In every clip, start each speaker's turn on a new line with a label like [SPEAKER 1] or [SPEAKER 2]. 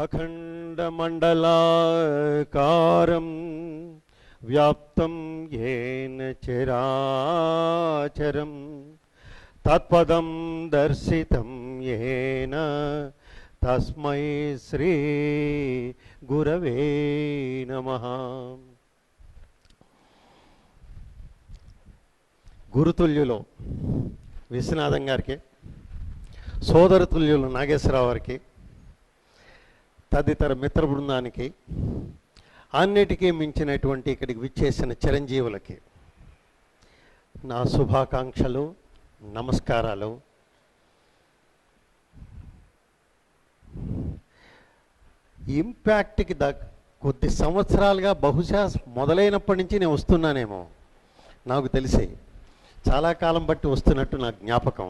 [SPEAKER 1] అఖండమండలాకారం వ్యాప్తం యేన చరాచరం తత్పదం దర్శితం యేన తస్మై శ్రీ గురవే నమః. గురుతుల్యులు విశ్వనాథం గారికి, సోదరతుల్యులు నాగేశ్వరరావు గారికి, తదితర మిత్ర బృందానికి, అన్నిటికీ మించినటువంటి ఇక్కడికి విచ్చేసిన చిరంజీవులకి నా శుభాకాంక్షలు, నమస్కారాలు. ఇంపాక్ట్కి కొద్ది సంవత్సరాలుగా బహుశా మొదలైనప్పటి నుంచి నేను వస్తున్నానేమో, నాకు తెలిసి చాలా కాలం బట్టి వస్తున్నట్టు నా జ్ఞాపకం.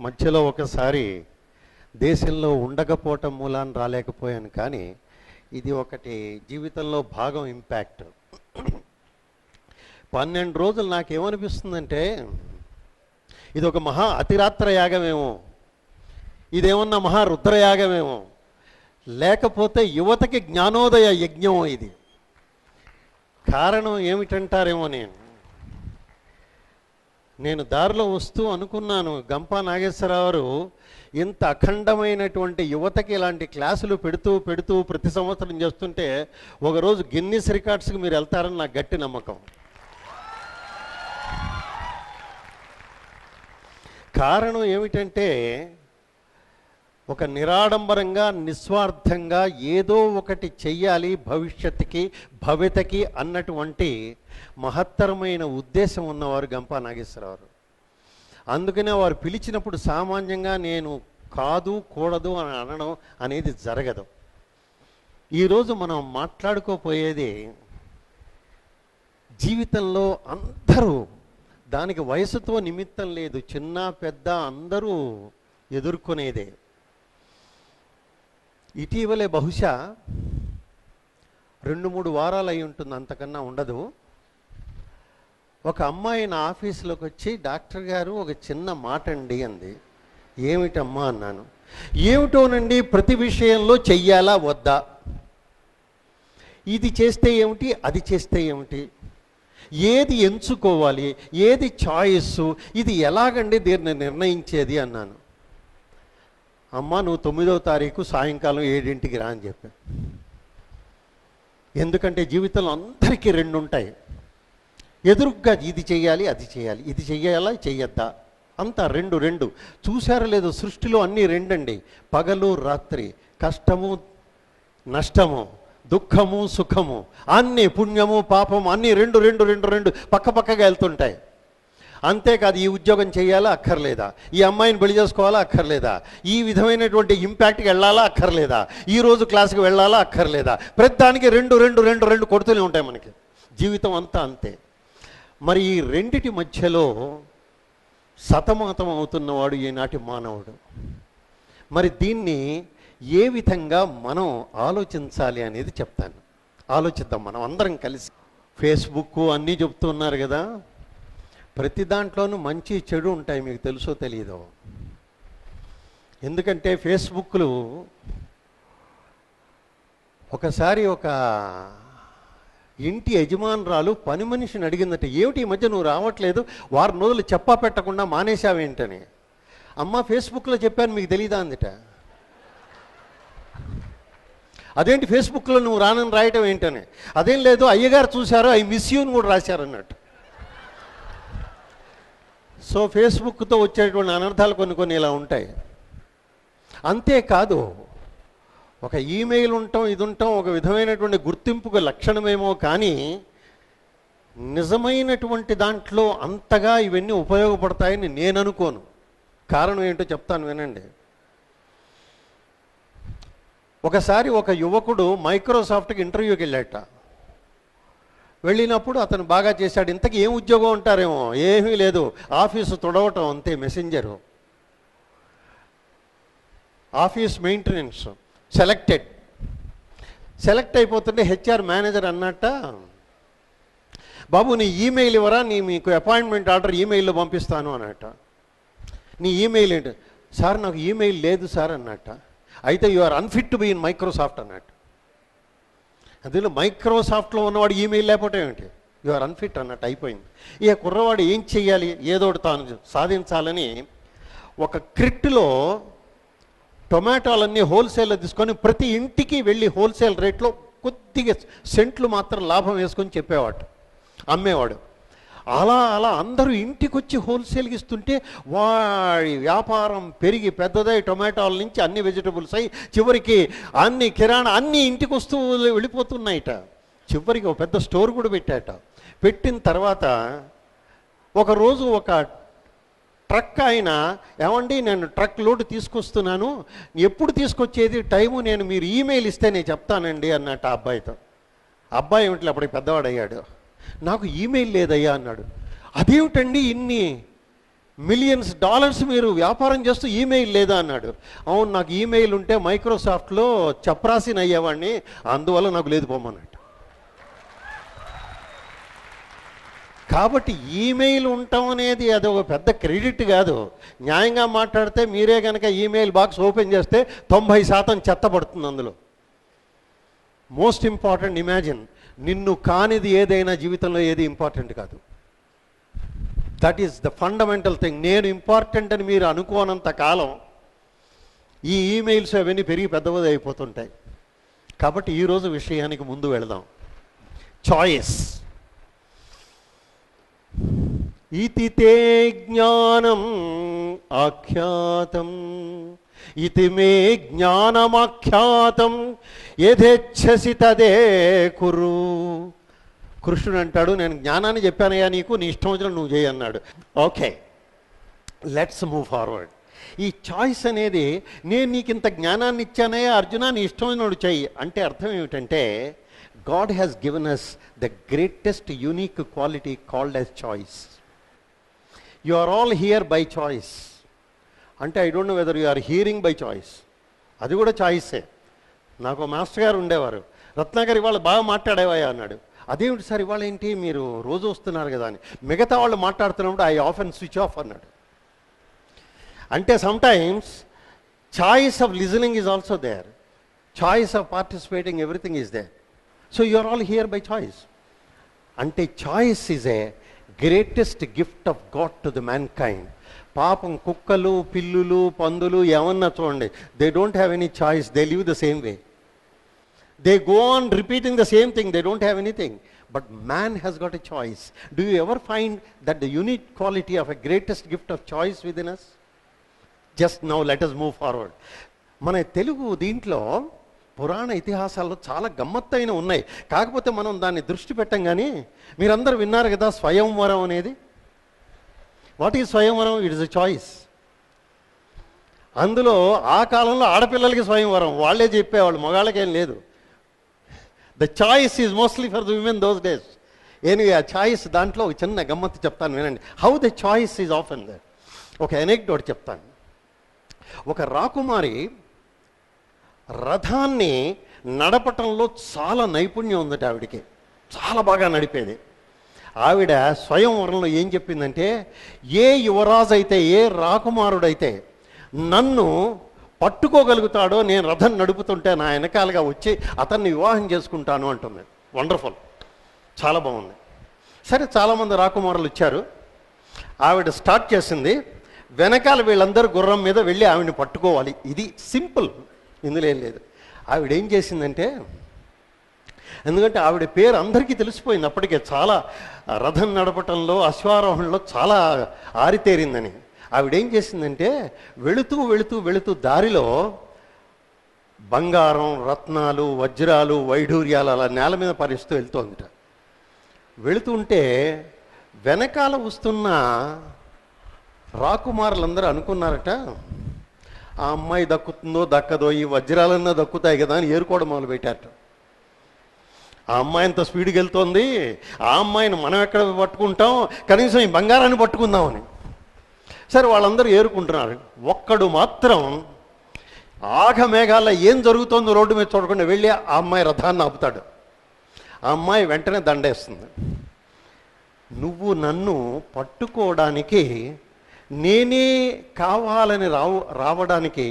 [SPEAKER 1] మధ్యలో ఒకసారి దేశంలో ఉండకపోవటం మూలాన్ని రాలేకపోయాను, కానీ ఇది ఒకటి జీవితంలో భాగం. ఇంపాక్ట్ 12 రోజులు నాకేమనిపిస్తుందంటే ఇది ఒక మహా అతిరాత్ర యాగమేమో, ఇదేమన్నా మహా రుద్రయాగమేమో, లేకపోతే యువతకి జ్ఞానోదయ యజ్ఞం ఇది. కారణం ఏమిటంటారేమో, నేను దారిలో వస్తూ అనుకున్నాను, గంపా నాగేశ్వరరావు గారు ఇంత అఖండమైనటువంటి యువతకి ఇలాంటి క్లాసులు పెడుతూ పెడుతూ ప్రతి సంవత్సరం చేస్తుంటే ఒకరోజు గిన్నిస్ రికార్డ్స్కి మీరు వెళ్తారని నాకు గట్టి నమ్మకం. కారణం ఏమిటంటే ఒక నిరాడంబరంగా, నిస్వార్థంగా ఏదో ఒకటి చెయ్యాలి భవిష్యత్తుకి, భవితకి అన్నటువంటి మహత్తరమైన ఉద్దేశం ఉన్నవారు గంపా నాగేశ్వరరావు. అందుకనే వారు పిలిచినప్పుడు సామాన్యంగా నేను కాదు, కూడదు అని అనడం అనేది జరగదు. ఈరోజు మనం మాట్లాడుకోపోయేది జీవితంలో అందరూ, దానికి వయసుతో నిమిత్తం లేదు, చిన్న పెద్ద అందరూ ఎదుర్కొనేదే. ఇటీవలే బహుశా 2-3 వారాలు అయి ఉంటుంది, అంతకన్నా ఉండదు. ఒక అమ్మాయి నా ఆఫీసులోకి వచ్చి, డాక్టర్ గారు ఒక చిన్న మాట అండి అంది. ఏమిటమ్మా అన్నాను. ఏమిటోనండి, ప్రతి విషయంలో చెయ్యాలా వద్దా, ఇది చేస్తే ఏమిటి, అది చేస్తే ఏమిటి, ఏది ఎంచుకోవాలి, ఏది చాయిస్, ఇది ఎలాగండి దీన్ని నిర్ణయించేది అన్నాను. అమ్మ, నువ్వు 9వ తారీఖు సాయంకాలం 7ంటికి రా అని చెప్పా. ఎందుకంటే జీవితంలో అందరికీ 2 ఉంటాయి. ఎదురుగ్గా ఇది చెయ్యాలి, అది చేయాలి, ఇది చెయ్యాలా చెయ్యొద్దా, అంతా 2 చూశారో లేదో, సృష్టిలో అన్నీ 2 అండి. పగలు రాత్రి, కష్టము నష్టము, దుఃఖము సుఖము, అన్నీ పుణ్యము పాపము, అన్నీ 2 పక్కపక్కగా వెళ్తుంటాయి. అంతేకాదు, ఈ ఉద్యోగం చేయాలా అక్కర్లేదా, ఈ అమ్మాయిని పెళ్లి చేసుకోవాలా అక్కర్లేదా, ఈ విధమైనటువంటి ఇంపాక్ట్కి వెళ్ళాలా అక్కర్లేదా, ఈరోజు క్లాస్కి వెళ్ళాలా అక్కర్లేదా, ప్రతిదానికి 2 కొడుతూనే ఉంటాయి మనకి. జీవితం అంతా అంతే. మరి ఈ రెండిటి మధ్యలో సతమతం అవుతున్నవాడు ఈనాటి మానవుడు. మరి దీన్ని ఏ విధంగా మనం ఆలోచించాలి అనేది చెప్తాను. ఆలోచిద్దాం మనం అందరం కలిసి. ఫేస్బుక్ అన్నీ చెప్తున్నారు కదా, ప్రతి దాంట్లోనూ మంచి చెడు ఉంటాయి, మీకు తెలుసో తెలియదో. ఎందుకంటే ఫేస్బుక్లు ఒకసారి ఒక ఇంటి యజమానురాలు పని మనిషిని అడిగిందట, ఏమిటి ఈ మధ్య నువ్వు రావట్లేదు, వారం రోజులు చెప్పా పెట్టకుండా మానేశావేంటని. అమ్మ, ఫేస్బుక్లో చెప్పాను మీకు తెలీదా అందట. అదేంటి ఫేస్బుక్లో నువ్వు రానని రాయటం ఏంటని. అదేం లేదు, అయ్యగారు చూశారు, ఐ మిస్ యూని కూడా రాశారన్నట్టు. సో ఫేస్బుక్తో వచ్చేటువంటి అనర్థాలు కొన్ని ఇలా ఉంటాయి. అంతేకాదు, ఒక ఈమెయిల్ ఉండటం, ఇది ఉండటం ఒక విధమైనటువంటి గుర్తింపుకు లక్షణమేమో, కానీ నిజమైనటువంటి దాంట్లో అంతగా ఇవన్నీ ఉపయోగపడతాయని నేను అనుకోను. కారణం ఏంటో చెప్తాను వినండి. ఒకసారి ఒక యువకుడు మైక్రోసాఫ్ట్కి ఇంటర్వ్యూకి వెళ్ళాట. వెళ్ళినప్పుడు అతను బాగా చేశాడు. ఇంతకీ ఏం ఉద్యోగం అంటారేమో, ఏమీ లేదు, ఆఫీసు తుడవటం అంతే, మెసెంజరు, ఆఫీస్ మెయింటెనెన్స్. సెలెక్ట్ అయిపోతుంటే హెచ్ఆర్ మేనేజర్ అన్నట్ట, బాబు నీ ఈమెయిల్ ఇవ్వరా, మీకు అపాయింట్మెంట్ ఆర్డర్ ఈమెయిల్లో పంపిస్తాను అన్నట్ట. నీ ఈమెయిల్ ఏంటి సార్? నాకు ఈమెయిల్ లేదు సార్ అన్నట్ట. అయితే you are unfit to be in Microsoft అన్నట్టు. అందులో మైక్రోసాఫ్ట్లో ఉన్నవాడు ఈమెయిల్ లేకపోతే ఏమిటి, యు ఆర్ అన్ఫిట్ అన్నట్టు అయిపోయింది. ఇక కుర్రవాడు ఏం చెయ్యాలి, ఏదో ఒకటి తాను సాధించాలని ఒక క్రిట్లో టొమాటోలన్నీ హోల్సేల్లో తీసుకొని ప్రతి ఇంటికి వెళ్ళి హోల్సేల్ రేట్లో కొద్దిగా సెంట్లు మాత్రం లాభం వేసుకొని చెప్పేవాడు, అమ్మేవాడు. అలా అలా అందరూ ఇంటికి వచ్చి హోల్సేల్కి ఇస్తుంటే వాడి వ్యాపారం పెరిగి పెద్దదై టొమాటోల నుంచి అన్ని వెజిటబుల్స్ అయ్యి చివరికి అన్ని కిరాణా అన్ని ఇంటికి వస్తూ వెళ్ళిపోతున్నాయిట. చివరికి ఒక పెద్ద స్టోర్ కూడా పెట్టాట. పెట్టిన తర్వాత ఒకరోజు ఒక ట్రక్ ఆయన, ఏమండి నేను ట్రక్ లోడ్ తీసుకొస్తున్నాను, ఎప్పుడు తీసుకొచ్చేది టైము నేను మీరు ఈమెయిల్ ఇస్తే నేను చెప్తానండి అన్నట్టు ఆ అబ్బాయితో. అబ్బాయి ఏమిటి అప్పటికి పెద్దవాడు అయ్యాడు. నాకు ఈమెయిల్ లేదయ్యా అన్నాడు. అదేమిటండి ఇన్ని మిలియన్స్ డాలర్స్ మీరు వ్యాపారం చేస్తూ ఈమెయిల్ లేదా అన్నాడు. అవును, నాకు ఈమెయిల్ ఉంటే మైక్రోసాఫ్ట్లో చప్రాసిన్ అయ్యేవాడిని, అందువల్ల నాకు లేదు పోమన్నాడు. కాబట్టి ఈమెయిల్ ఉండటం అనేది అది ఒక పెద్ద క్రెడిట్ కాదు. న్యాయంగా మాట్లాడితే మీరే కనుక ఈమెయిల్ బాక్స్ ఓపెన్ చేస్తే 90% చెత్త పడుతుంది అందులో. మోస్ట్ ఇంపార్టెంట్, ఇమాజిన్, నిన్ను కానిది ఏదైనా జీవితంలో ఏది ఇంపార్టెంట్ కాదు. That is the fundamental thing. నేను ఇంపార్టెంట్ అని మీరు అనుకోనంత కాలం ఈ ఈమెయిల్స్ అవన్నీ పెరిగి పెద్దవది అయిపోతుంటాయి. కాబట్టి ఈరోజు విషయానికి ముందు వెళదాం. చాయిస్. ఇతి తే జ్ఞానం ఆఖ్యాతం ఇతి మే జ్ఞానమాఖ్యాతం యథేచ్ఛసి తదే కురు. కృష్ణుడు అంటాడు, నేను జ్ఞానాన్ని చెప్పానయ్యా నీకు, నీ ఇష్టం వచ్చిన నువ్వు చేయి అన్నాడు. Okay, let's move forward. ఈ చాయిస్ అనేది, నేను నీకు ఇంత జ్ఞానాన్ని ఇచ్చానయ్యా అర్జున, నీ ఇష్టం వచ్చినోడు చెయ్యి అంటే అర్థం ఏమిటంటే, God has given us the greatest unique quality called as choice. You are all here by choice. అంటే I don't know whether you are hearing by choice. అది కూడా చాయిసే. నాకు మాస్టర్ గారు ఉండేవారు, రత్నాకర్ ఇవాళ బాగా మాట్లాడేవాయా అన్నాడు. అదేమిటి సార్ ఇవాళ ఏంటి మీరు రోజు వస్తున్నారు కదా అని. మిగతా వాళ్ళు మాట్లాడుతున్నప్పుడు ఐ ఆఫెన్ స్విచ్ ఆఫ్ అన్నాడు. అంటే sometimes choice of listening is also there, choice of participating, everything is there. So you are all here by choice. అంటే choice is a greatest gift of God to the mankind. పాపం కుక్కలు, పిల్లులు, పందులు ఏమన్నా చూడండి, they don't have any choice, they live the same way, they go on repeating the same thing, they don't have anything. But man has got a choice. Do you ever find that the unique quality of a greatest gift of choice within us? Just now let us move forward. మన తెలుగు దీంట్లో పురాణ ఇతిహాసాల్లో చాలా గమ్మత్తైన ఉన్నాయి. కాకపోతే మనం దాన్ని దృష్టి పెట్టం. కానీ మీరందరూ విన్నారు కదా స్వయంవరం అనేది. వాట్ ఈజ్ స్వయంవరం? It is a choice. అందులో ఆ కాలంలో ఆడపిల్లలకి స్వయంవరం, వాళ్ళే చెప్పేవాళ్ళు, మగాళ్ళకేం లేదు. The choice is mostly for the women those days. Anyway ఆ చాయిస్ దాంట్లో ఒక చిన్న గమ్మత్తు చెప్తాను వినండి. How the choice is often there. ఒక ఎనెక్డోట్ చెప్తాను. ఒక రాకుమారి రథాన్ని నడపటంలో చాలా నైపుణ్యం ఉందట ఆవిడికి, చాలా బాగా నడిపేది. ఆవిడ స్వయంవరంలో ఏం చెప్పిందంటే, ఏ యువరాజు అయితే, ఏ రాకుమారుడైతే నన్ను పట్టుకోగలుగుతాడో, నేను రథం నడుపుతుంటే నా వెనకాలుగా వచ్చి అతన్ని వివాహం చేసుకుంటాను అంటుంది. వండర్ఫుల్, చాలా బాగుంది. సరే, చాలామంది రాకుమారులు వచ్చారు. ఆవిడ స్టార్ట్ చేసింది. వెనకాల వీళ్ళందరూ గుర్రం మీద వెళ్ళి ఆవిడని పట్టుకోవాలి. ఇది సింపుల్, ఇందులో ఏం లేదు. ఆవిడ ఏం చేసిందంటే, ఎందుకంటే ఆవిడ పేరు అందరికీ తెలిసిపోయింది అప్పటికే, చాలా రథం నడపటంలో, అశ్వారోహణలో చాలా ఆరితేరిందని. ఆవిడేం చేసిందంటే, వెళుతూ వెళుతూ వెళుతూ దారిలో బంగారం, రత్నాలు, వజ్రాలు, వైఢూర్యాలు అలా నేల మీద పరిస్తూ వెళ్తోందిట. వెళుతుంటే వెనకాల వస్తున్న రాకుమారులందరూ అనుకున్నారట, ఆ అమ్మాయి దక్కుతుందో దక్కదో, ఈ వజ్రాలన్నా దక్కుతాయి కదా అని ఏరుకోవడం మొదలుపెట్టారట. ఆ అమ్మాయి అంత స్పీడ్కి వెళ్తోంది, ఆ అమ్మాయిని మనం ఎక్కడ పట్టుకుంటాం, కనీసం ఈ బంగారాన్ని పట్టుకుందామని. సరే, వాళ్ళందరూ ఏరుకుంటున్నారు. ఒక్కడు మాత్రం ఆఘమేఘాల్లో ఏం జరుగుతోందో రోడ్డు మీద చూడకుండా వెళ్ళి ఆ అమ్మాయి రథాన్ని ఆపుతాడు. ఆ అమ్మాయి వెంటనే దండేస్తుంది. నువ్వు నన్ను పట్టుకోవడానికి, నేనే కావాలని రావడానికి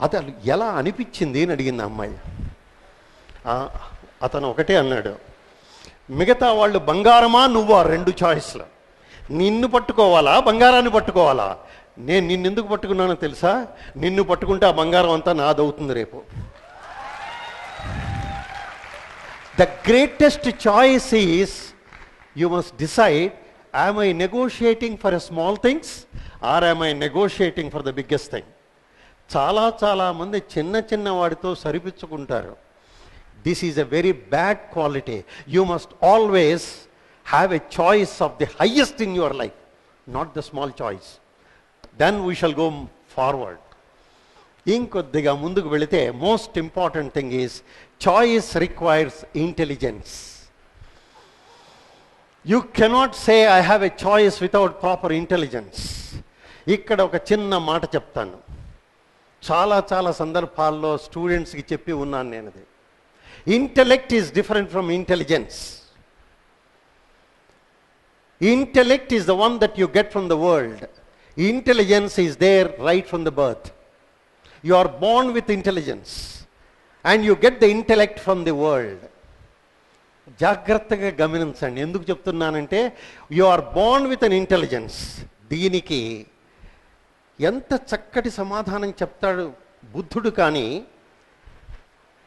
[SPEAKER 1] అతను ఎలా అనిపించింది అని అడిగింది అమ్మాయి. అతను ఒకటే అన్నాడు, మిగతా వాళ్ళు బంగారమా నువ్వా, 2 చాయిస్లు. నిన్ను పట్టుకోవాలా బంగారాన్ని పట్టుకోవాలా? నేను నిన్నెందుకు పట్టుకున్నానో తెలుసా? నిన్ను పట్టుకుంటే ఆ బంగారం అంతా నాదవుతుంది రేపు. The greatest choice is, you must decide, am I negotiating for a small things or am I negotiating for the biggest thing? చాలా మంది చిన్న వాడితో సరిపించుకుంటారు. This is a very bad quality. You must always have a choice of the highest in your life, not the small choice. Then we shall go forward. ఇంకొద్దిగా ముందుకు వెళితే most important thing is choice requires intelligence. You cannot say I have a choice without proper intelligence. ఇక్కడ ఒక చిన్న మాట చెప్తాను, చాలా సందర్భాల్లో స్టూడెంట్స్కి చెప్పి ఉన్నాను నేను. అది intellect is different from intelligence. Intellect is the one that you get from the world. Intelligence is there right from the birth. You are born with intelligence and you get the intellect from the world. జాగ్రత్తగా గమనించండి, ఎందుకు చెప్తున్నానంటే you are born with an intelligence. దీనికి ఎంత చక్కటి సమాధానం చెప్తాడు బుద్ధుడు. కానీ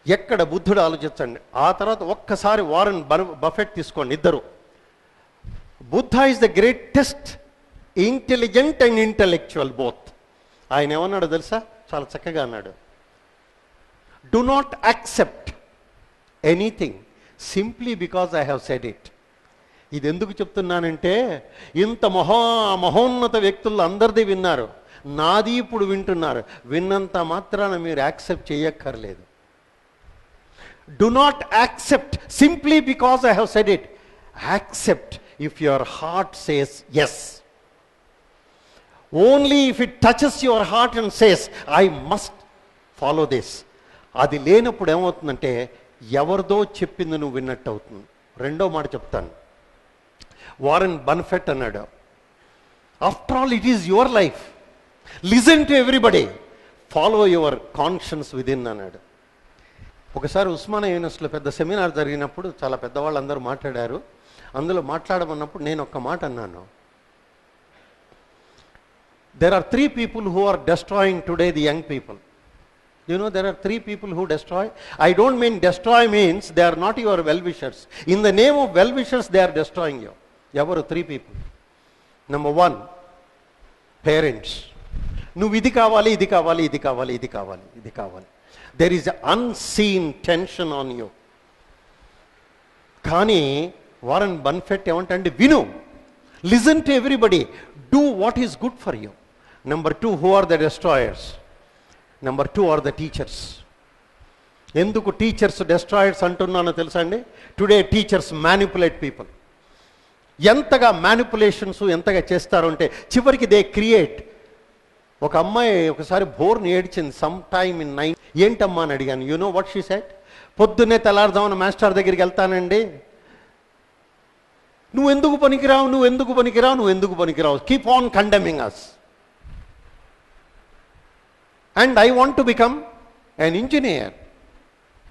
[SPEAKER 1] ఎక్కడ బుద్ధుడు ఆలోచించండి. ఆ తర్వాత ఒక్కసారి వారన్ బఫెట్ తీసుకోండి, ఇద్దరు. Buddha is the greatest intelligent and intellectual both. ఆయన ఏమన్నాడు తెలుసా? చాలా చక్కగా అన్నాడు, do not accept anything simply because I have said it. ఇది ఎందుకు చెప్తున్నానంటే ఇంత మహోన్నత వ్యక్తులు అందరిది విన్నారు, నాది ఇప్పుడు వింటున్నారు. విన్నంత మాత్రాన మీరు యాక్సెప్ట్ చేయక్కర్లేదు. Do not accept simply because I have said it. Accept if your heart says yes. Only if it touches your heart and says, I must follow this. అది లేనప్పుడు ఏమవుతుందంటే ఎవరిదో చెప్పింది నువ్వు విన్నట్టు అవుతుంది. రెండో మాట చెప్తాను. వారన్ బఫెట్ అన్నాడు, after all it is your life, listen to everybody, follow your conscience within అన్నాడు. ఒకసారి ఉస్మానియా యూనివర్సిటీలో పెద్ద సెమినార్ జరిగినప్పుడు చాలా పెద్దవాళ్ళు అందరూ మాట్లాడారు. అందులో మాట్లాడమన్నప్పుడు నేను ఒక్క మాట అన్నాను, there are 3 people who are destroying today the young people. You know, there are 3 people who destroy. I don't mean destroy means they are not your well-wishers. In the name of well-wishers they are destroying you. Evaru 3 people. Number 1, parents. నువ్వు ఇది కావాలి, ఇది కావాలి, ఇది కావాలి, ఇది కావాలి, ఇది కావాలి. There is an unseen tension on you. కానీ వారన్ బఫెట్ ఏమంటే విను, listen to everybody, do what is good for you. Number 2, who are the destroyers? Number 2 are the teachers. ఎందుకు టీచర్స్ డెస్ట్రాయర్స్ అంటున్నానో తెలుసా అండి? Today teachers manipulate people. ఎంతగా manipulations ఎంతగా చేస్తారు అంటే చివరికి దే క్రియేట్. ఒక అమ్మాయి ఒకసారి బోర్ని ఏడ్చింది సమ్ టైమ్ ఇన్ 9. ఏంటమ్మా అని అడిగాను. You know what she said? పొద్దున్నే తెల్లారుదామని మాస్టర్ దగ్గరికి వెళ్తానండి, నువ్వు ఎందుకు పనికిరావు, నువ్వు ఎందుకు పనికిరావు, నువ్వు ఎందుకు పనికిరావు, keep on condemning us. And I want to become an engineer.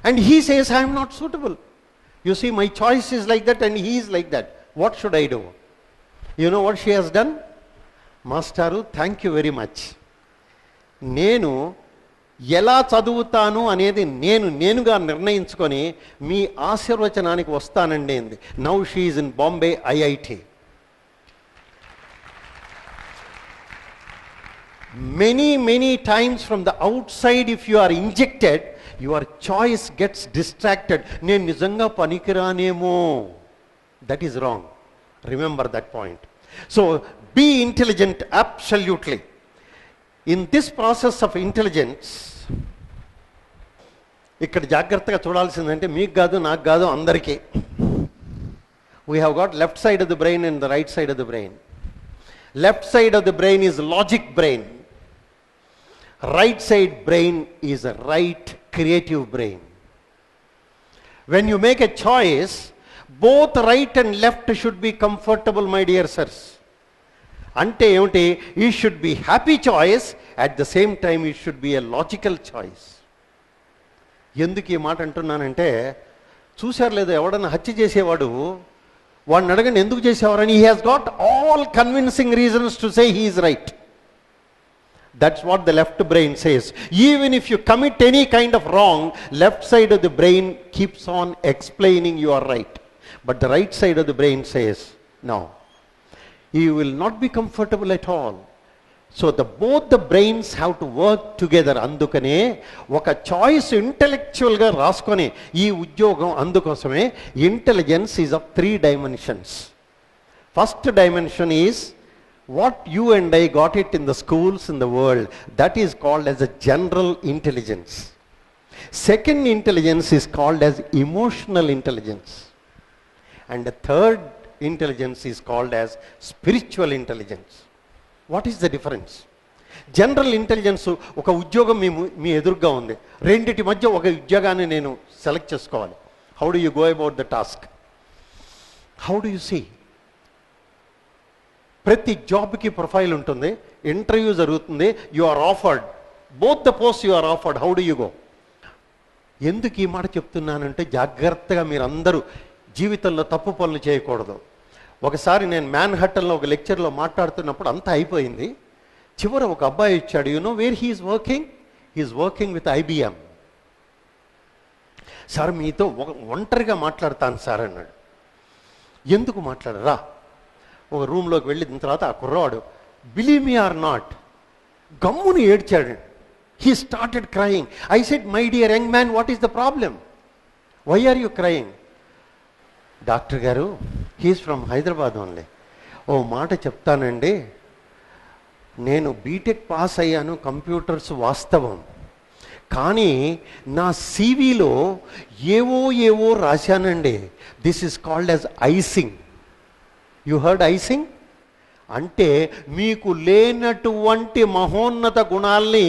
[SPEAKER 1] And he says I am not suitable. You see, my choice is like that and he is like that. What should I do? You know what she has done? Masteru, thank you very much. నేను ఎలా చదువుతాను అనేది నేనుగా నిర్ణయించుకొని మీ ఆశీర్వచనానికి వస్తానండి అంది. Now she is in Bombay IIT. Many times from the outside, if you are injected, your choice gets distracted. నేను నిజంగా పనికిరానేమో. That is wrong. Remember that point. So be intelligent, absolutely. In this process of intelligence, ఇక్కడ జాగ్రత్తగా చూడాల్సిందంటే మీకు కాదు, నాకు కాదు, అందరికీ. We have got left side of the brain and the right side of the brain. Left side of the brain is logic brain. Right side brain is a right creative brain. When you make a choice, both right and left should be comfortable, my dear sirs. అంటే ఏమిటి? ఈ should be happy choice, at the same time ఈ should be a logical choice. ఎందుకు ఈ మాట అంటున్నానంటే, చూశారు లేదు, ఎవడన్నా హత్య చేసేవాడు వాడిని అడగండి ఎందుకు చేసేవారని, he has got all convincing reasons to say he is right. That's what the left brain says. Even if you commit any kind of wrong, left side of the brain keeps on explaining you are right. But the right side of the brain says, no, you will not be comfortable at all. So both the brains have to work together. Andukane oka choice intellectual ga raskone ee udyogam andukosame intelligence is of 3 dimensions. First dimension is what you and I got it in the schools in the world, that is called as a general intelligence. Second intelligence is called as emotional intelligence. And the third intelligence is called as spiritual intelligence. What is the difference? General intelligence, ఒక ఉద్యోగం మీ ఎదురుగా ఉంది, రెండిటి మధ్య ఒక ఉద్యోగాన్ని నేను select చేసుకోవాలి. How do you go about the task? How do you see? ప్రతి జాబ్కి ప్రొఫైల్ ఉంటుంది, ఇంటర్వ్యూ జరుగుతుంది, you are offered, both the post you are offered. How do you go? ఎందుకు ఈ మాట చెప్తున్నానంటే, జాగ్రత్తగా మీరందరూ జీవితంలో తప్పు పనులు చేయకూడదు. ఒకసారి నేను మ్యాన్హట్టన్లో ఒక లెక్చర్లో మాట్లాడుతున్నప్పుడు అంతా అయిపోయింది, చివర ఒక అబ్బాయి ఇచ్చాడు. You know where he's working? He's working with IBM. Sir మీతో ఒంటరిగా మాట్లాడతాను సార్ అన్నాడు. ఎందుకు మాట్లాడరా? ఒక రూమ్లోకి వెళ్ళిన తర్వాత ఆ కుర్రవాడు, బిలీవ్ మీ ఆర్ నాట్, గమ్మును ఏడ్చాడు. He started crying. I said, my dear young man, what is the problem? Why are you crying? Doctor గారు, హీఈస్ ఫ్రమ్ హైదరాబాద్ ఓన్లీ. ఓ మాట చెప్తానండి, నేను బీటెక్ పాస్ అయ్యాను, కంప్యూటర్స్ వాస్తవం, కానీ నా CVలో ఏవో రాశానండి. This is called as icing. You heard icing? అంటే మీకు లేనటువంటి మహోన్నత గుణాల్ని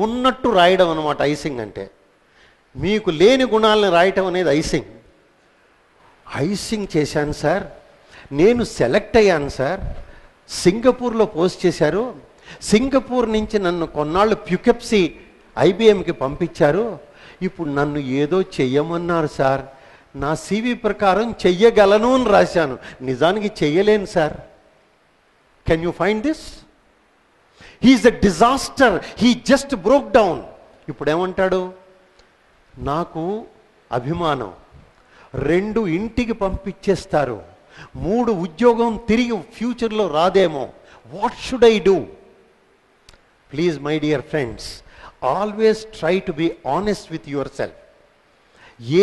[SPEAKER 1] ఉన్నట్టు రాయడం అనమాట ఐసింగ్ అంటే. మీకు లేని గుణాలని రాయటం అనేది ఐసింగ్. ఐసింగ్ చేశాను సార్, నేను సెలెక్ట్ అయ్యాను సార్, సింగపూర్లో పోస్ట్ చేశారు, సింగపూర్ నుంచి నన్ను కొన్నాళ్ళు ప్యుకెప్సీ IBMకి పంపించారు, ఇప్పుడు నన్ను ఏదో చెయ్యమన్నారు సార్, నా CV ప్రకారం చెయ్యగలను అని రాశాను, నిజానికి చెయ్యలేను sir. Can you find this? He's a disaster, he just broke down. ఇప్పుడు ఏమంటాడు? నాకు అభిమానం, 2 ఇంటికి పంపించేస్తారు, 3 ఉద్యోగం తిరిగి ఫ్యూచర్లో రాదేమో, what should I do? Please my dear friends, always try to be honest with yourself.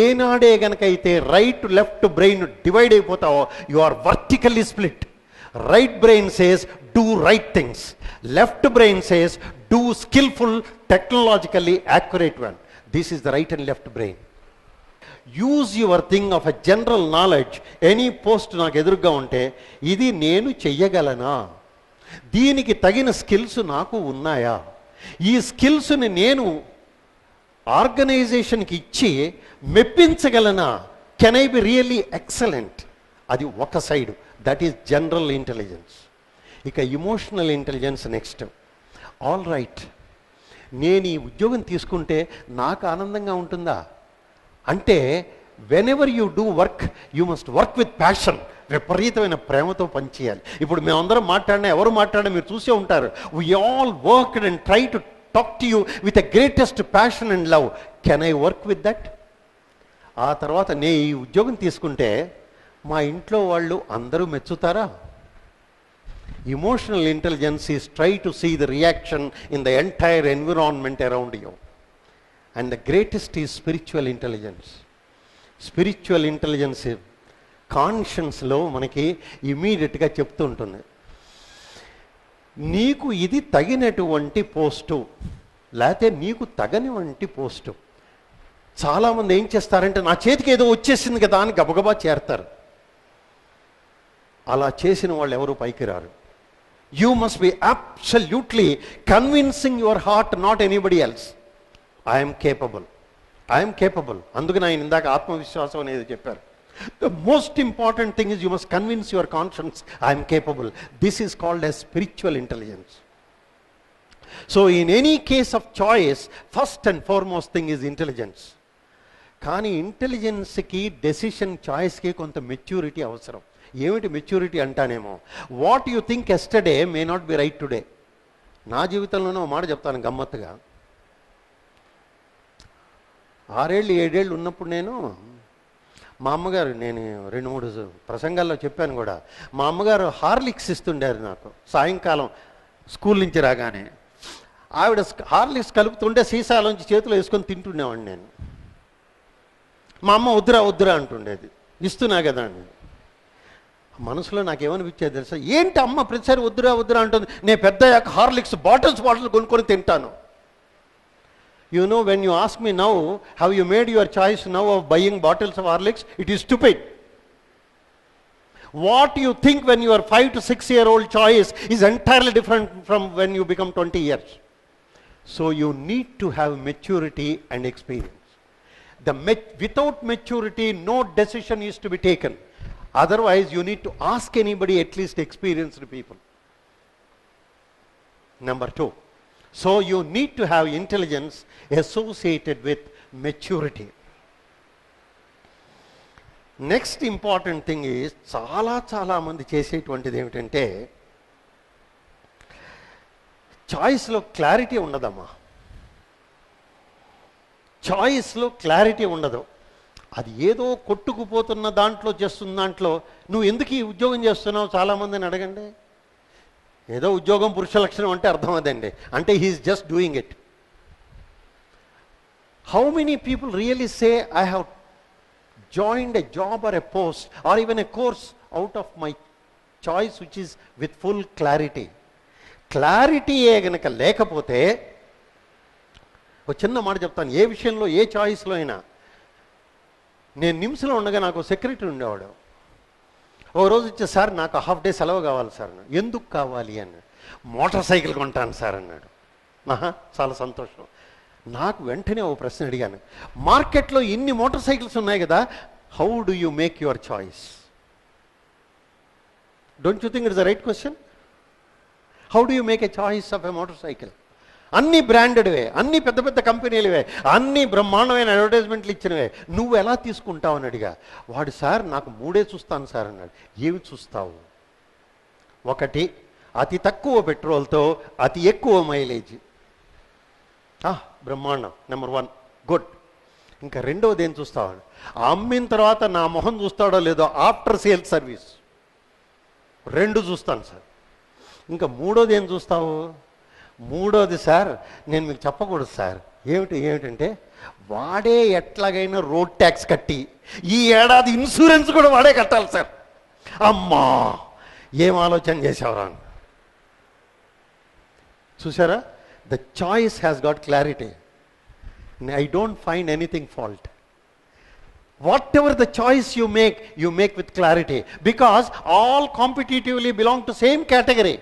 [SPEAKER 1] ఏనాడే గనకైతే రైట్ లెఫ్ట్ బ్రెయిన్ డివైడ్ అయిపోతావో, you are vertically split. Right brain says do right things, left brain says do skillful technologically accurate one. This is the right and left brain. Use your thing of a general knowledge. Any post నాకు ఎదురుగా ఉంటే, ఇది నేను చెయ్యగలనా, దీనికి తగిన skills నాకు ఉన్నాయా, ఈ స్కిల్స్ని నేను ఆర్గనైజేషన్కి ఇచ్చి మెప్పించగలనా, can I be really excellent? అది ఒక side, that is general intelligence. ఇక emotional intelligence next. All right, నేను ఈ ఉద్యోగం తీసుకుంటే నాకు ఆనందంగా ఉంటుందా అంటే, whenever you do work, you must work with passion. విపరీతమైన ప్రేమతో పనిచేయాలి. ఇప్పుడు మేమందరం మాట్లాడినా, ఎవరు మాట్లాడినా మీరు చూసే ఉంటారు, we all worked and try to talk to you with the greatest passion and love. Can I work with that? ఆ తర్వాత నేను ఈ ఉద్యోగం తీసుకుంటే మా ఇంట్లో వాళ్ళు అందరూ మెచ్చుతారా? Emotional intelligence is try to see the reaction in the entire environment around you. And the greatest is spiritual intelligence. Spiritual intelligence కాన్షియన్స్లో మనకి ఇమీడియట్గా చెప్తూ ఉంటుంది, నీకు ఇది తగినటువంటి పోస్టు, లేకపోతే నీకు తగనివంటి పోస్టు. చాలామంది ఏం చేస్తారంటే, నా చేతికి ఏదో వచ్చేసింది కదా అని గబగబా చేరతారు. అలా చేసిన వాళ్ళు ఎవరు పైకి రారు. You must be absolutely convincing your heart, not anybody else. I'm capable. అందుకని ఆయన ఇందాక ఆత్మవిశ్వాసం అనేది చెప్పారు. The most important thing is you must convince your conscience, I am capable. This is called as spiritual intelligence. So in any case of choice, first and foremost thing is intelligence. కానీ ఇంటెలిజెన్స్కి decision చాయిస్కి కొంత maturity అవసరం. ఏమిటి maturity అంటానేమో, what you think yesterday may not be right today. నా జీవితంలోనే ఒక మాట చెప్తాను గమ్మత్తుగా. 6 ఏళ్ళు 7 ఏళ్ళు ఉన్నప్పుడు మా అమ్మగారు, నేను 2-3 ప్రసంగాల్లో చెప్పాను కూడా, మా అమ్మగారు హార్లిక్స్ ఇస్తుండారు నాకు సాయంకాలం స్కూల్ నుంచి రాగానే. ఆవిడ హార్లిక్స్ కలుపుతుంటే సీసాలోంచి చేతిలో వేసుకొని తింటుండేవాడిని నేను. మా అమ్మ వద్దురా అంటుండేది, ఇస్తున్నా కదా అండి. మనసులో నాకేమనిపించేది తెలుసా, ఏంటి అమ్మ ప్రతిసారి వద్దురా అంటుంది, నేను పెద్ద హార్లిక్స్ బాటిల్స్ కొనుక్కొని తింటాను. You know, when you ask me now, have you made your choice now of buying bottles of Horlicks? It is stupid. What you think when your 5 to 6 year old choice is entirely different from when you become 20 years. So you need to have maturity and experience. Without maturity, no decision is to be taken. Otherwise, you need to ask anybody, at least experienced people. Number 2. So you need to have intelligence associated with maturity. Next important thing is, చాలా మంది చేసేటువంటిది ఏమిటంటే, చాయిస్లో clarity ఉండదమ్మా. చాయిస్లో clarity ఉండదు. అది ఏదో కొట్టుకుపోతున్న దాంట్లో చేస్తున్న దాంట్లో, నువ్వు ఎందుకు ఈ ఉద్యోగం చేస్తున్నావు చాలామందిని అడగండి. ఏదో ఉద్యోగం పురుష లక్షణం అంటే అర్థం అదండి, అంటే he is just doing it. How many people really say I have joined a job or a post or even a course out of my choice which is with full clarity. క్లారిటీయే గనక లేకపోతే, ఒక చిన్న మాట చెప్తాను, ఏ విషయంలో ఏ చాయిస్లో అయినా. నేను నిమ్స్లో ఉండగా నాకు సెక్రటరీ ఉండేవాడు. ఓ రోజు ఇచ్చే, సార్ నాకు హాఫ్ డే సెలవు కావాలి సార్ అన్నాడు. ఎందుకు కావాలి అన్నాడు. మోటార్ సైకిల్ కొంటాను సార్ అన్నాడు. చాలా సంతోషం. నాకు వెంటనే ఓ ప్రశ్న అడిగాను, మార్కెట్లో ఇన్ని మోటార్ సైకిల్స్ ఉన్నాయి కదా, how do you make your choice? Don't you think it's the right question? How do you make a choice of a motor cycle? అన్నీ బ్రాండెడ్వే, అన్నీ పెద్ద పెద్ద కంపెనీలువే, అన్నీ బ్రహ్మాండమైన అడ్వర్టైజ్మెంట్లు ఇచ్చినవే, నువ్వు ఎలా తీసుకుంటావు అని అడిగా. వాడు, సార్ నాకు 3 చూస్తాను సార్ అన్నాడు. ఏమి చూస్తావు? 1, అతి తక్కువ పెట్రోల్తో అతి ఎక్కువ మైలేజ్. బ్రహ్మాండం, నెంబర్ 1, గుడ్. ఇంకా రెండవది ఏం చూస్తావు? అమ్మిన తర్వాత నా మొహం చూస్తాడో లేదో ఆఫ్టర్ సేల్ సర్వీస్. 2 చూస్తాను సార్. ఇంకా మూడోది ఏం చూస్తావు? మూడోది, సార్ నేను మీకు చెప్పకూడదు సార్, ఏమిటంటే వాడే ఎట్లాగైనా రోడ్ ట్యాక్స్ కట్టి ఈ ఏడాది ఇన్సూరెన్స్ కూడా వాడే కట్టాలి సార్. అమ్మా, ఏం ఆలోచన చేసేవరా? చూసారా, the choice has got clarity. I don't find anything fault. Whatever the choice you make with clarity, because all competitively belong to same category.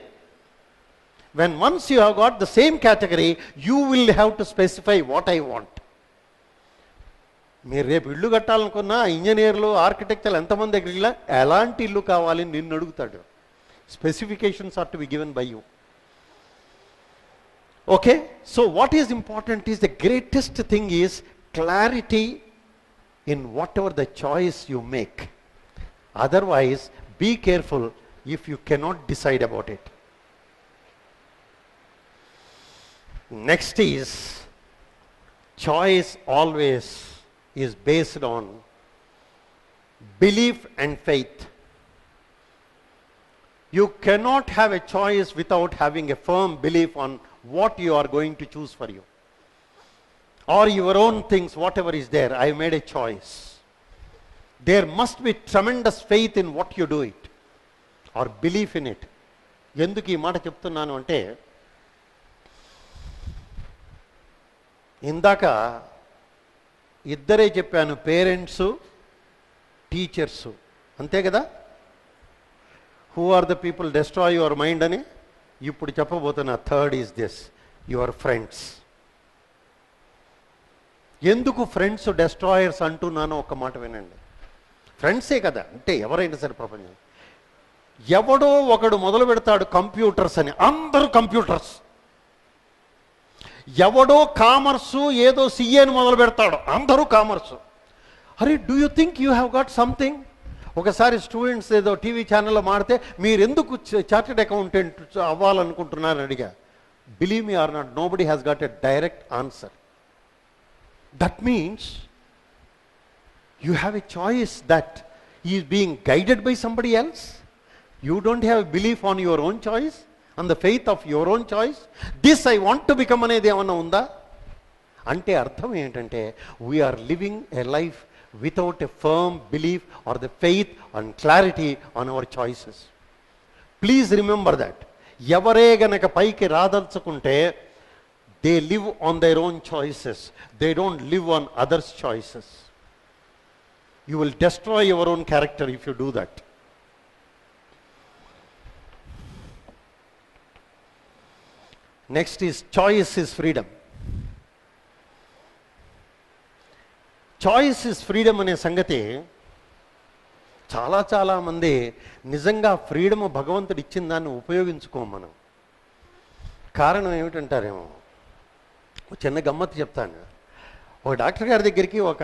[SPEAKER 1] When once you have got the same category, you will have to specify what I want. మీరు రేపు ఇల్లు కట్టాలనుకున్నా ఇంజనీర్లు, ఆర్కిటెక్చర్లు ఎంతమంది దగ్గర ఎలాంటి ఇల్లు కావాలి నిన్ను అడుగుతాడు. Specifications are to be given by you. Okay, so what is important is the greatest thing is clarity in whatever the choice you make. Otherwise, be careful if you cannot decide about it. Next is, choice always is based on belief and faith. You cannot have a choice without having a firm belief on what you are going to choose for you, or your own things, whatever is there. I made a choice. There must be tremendous faith in what you do it, or belief in it. ఎందుకు ఈ మాట చెప్తున్నాను అంటే, ఇందాక ఇద్దరే చెప్పాను, parents, teachers, అంతే కదా. Who are the people destroy your mind అని. ఇప్పుడు చెప్పబోతున్నా, third is this, your friends. ఎందుకు ఫ్రెండ్స్ డెస్ట్రాయర్స్ అంటున్నానో ఒక మాట వినండి. ఫ్రెండ్సే కదా, అంటే ఎవరైనా సరే ప్రపంచం. ఎవడో ఒకడు మొదలు పెడతాడు కంప్యూటర్స్ అని, అందరూ కంప్యూటర్స్. ఎవడో కామర్సు ఏదో సిఏ అని మొదలు పెడతాడు, అందరూ కామర్సు. అరే, do you think you have got something? ఒకసారి స్టూడెంట్స్ ఏదో టీవీ ఛానల్లో మాడితే మీరు ఎందుకు చార్టెడ్ అకౌంటెంట్ అవ్వాలనుకుంటున్నారని అడిగా. Believe me or not, nobody has got a direct answer. That means you have a choice that he is being guided by somebody else. You don't have a belief on your own choice, on the faith of your own choice. This I want to become అనేది ఏమన్నా ఉందా అంటే అర్థం ఏంటంటే we are living a life without a firm belief or the faith and clarity on our choices. Please remember that. ఎవరే గనక పైకి రాదలుచుకుంటే they live on their own choices. They don't live on others' choices. You will destroy your own character if you do that. Next is choice is freedom. Choice is freedom అనే సంగతి చాలా మంది నిజంగా freedom భగవంతుడు ఇచ్చిన దాన్ని ఉపయోగించుకోం మనం. కారణం ఏమిటంటారేమో, చిన్న గమ్మత్తు చెప్తాను. ఒక డాక్టర్ గారి దగ్గరికి ఒక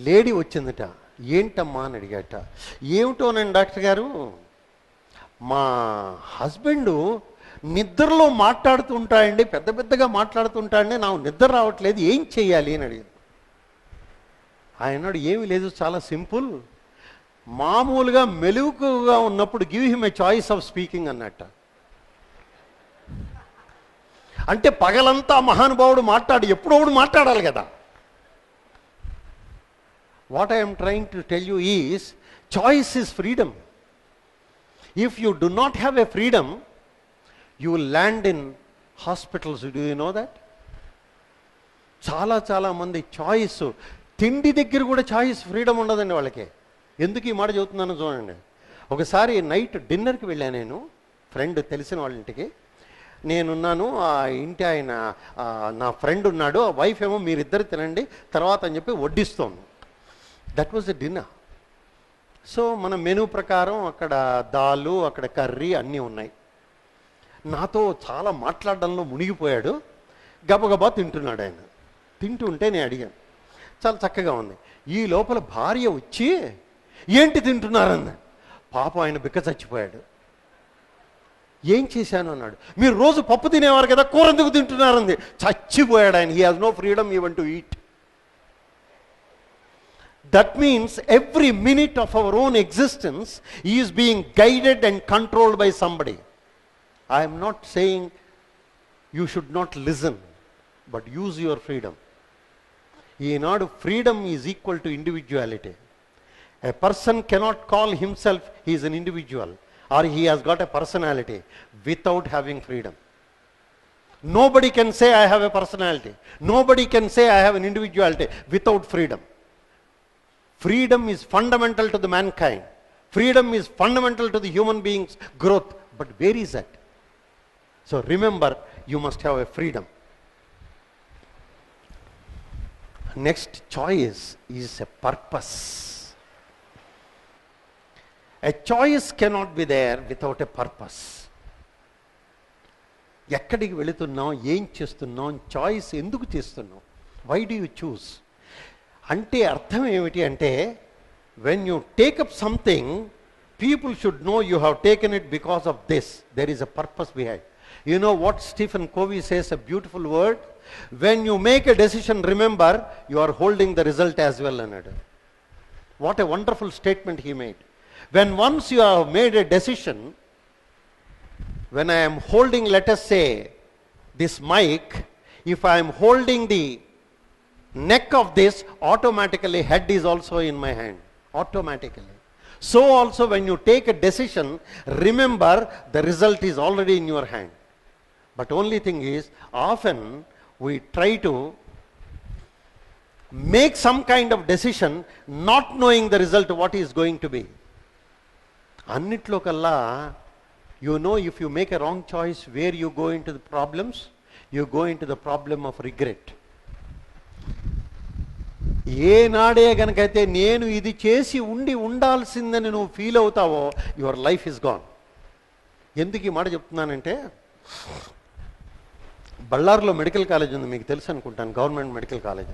[SPEAKER 1] లేడీ వచ్చిందట. ఏంటమ్మా అని అడిగాట. ఏమిటోనండి డాక్టర్ గారు, మా హస్బెండ్ నిద్రలో మాట్లాడుతుంటాయండి, పెద్దగా మాట్లాడుతుంటాయండి, నాకు నిద్ర రావట్లేదు, ఏం చెయ్యాలి అని అడిగాడు. ఆయన అన్నాడు, ఏమీ లేదు, చాలా సింపుల్. మామూలుగా మెలుగుగా ఉన్నప్పుడు give him a choice of speaking అన్నట్ట. అంటే పగలంతా మహానుభావుడు ఎప్పుడోడు మాట్లాడాలి కదా. What I am trying to tell you is, choice is freedom. If you do not have a freedom, you will land in hospitals. Do you know that? చాలా మంది choice, తిండి దగ్గర కూడా చాయిస్ ఫ్రీడమ్ ఉండదండి వాళ్ళకి. ఎందుకు ఈ మాట చెబుతున్నాను చూడండి. ఒకసారి నైట్ డిన్నర్కి వెళ్ళాను నేను, ఫ్రెండ్ తెలిసిన వాళ్ళ ఇంటికి. నేనున్నాను, ఆ ఇంటి ఆయన నా ఫ్రెండ్ ఉన్నాడు, ఆ వైఫ్ ఏమో మీరిద్దరు తినండి తర్వాత అని చెప్పి వడ్డిస్తోంది. That was a dinner. So మన మెనూ ప్రకారం అక్కడ దాలు, అక్కడ కర్రీ అన్నీ ఉన్నాయి. నాతో చాలా మాట్లాడడంలో మునిగిపోయాడు. గబగబా తింటున్నాడు ఆయన. తింటుంటే నేను అడిగాను, చాలా చక్కగా ఉంది. ఈ లోపల భార్య వచ్చి ఏంటి తింటున్నారన్న. పాపం ఆయన బిక్క చచ్చిపోయాడు. ఏం చేశాను అన్నాడు. మీరు రోజు పప్పు తినేవారు కదా, కూర ఎందుకు తింటున్నారంది. చచ్చిపోయాడు ఆయన. He has no freedom even to eat. That means every minute of our own existence is being guided and controlled by somebody. I am not saying you should not listen, but use your freedom. Not freedom is equal to individuality. A person cannot call himself he is an individual or he has got a personality without having freedom. Nobody can say I have a personality. Nobody can say I have an individuality without freedom. Freedom is fundamental to the mankind. Freedom is fundamental to the human being's growth. But where is that? So remember, you must have a freedom. Next choice is a purpose. A choice cannot be there without a purpose. ఎక్కడికి వెళుతున్నాం, ఏం చేస్తున్నాం, choice ఎందుకు చేస్తున్నాం, why do you choose అంటే అర్థం ఏమిటి అంటే, when you take up something, people should know you have taken it because of this. There is a purpose behind. You know what Stephen Covey says, a beautiful word, when you make a decision remember you are holding the result as well అన్నాడు. What a wonderful statement he made. When once you have made a decision, when I am holding, let us say, this mic, if I am holding the neck of this, automatically head is also in my hand, automatically. So also when you take a decision, remember the result is already in your hand. But only thing is, often we try to make some kind of decision not knowing the result what is going to be. Annitlo kalla, you know, if you make a wrong choice, where you go into the problems? You go into the problem of regret. ఏనాడే గనకైతే నేను ఇది చేసి ఉండాల్సిందని నువ్వు feel అవుతావో your life is gone. ఎందుకు ఈ మాట చెప్తున్నానంటే, బళ్ళారులో మెడికల్ కాలేజ్ ఉంది, మీకు తెలుసు అనుకుంటాను, గవర్నమెంట్ మెడికల్ కాలేజ్.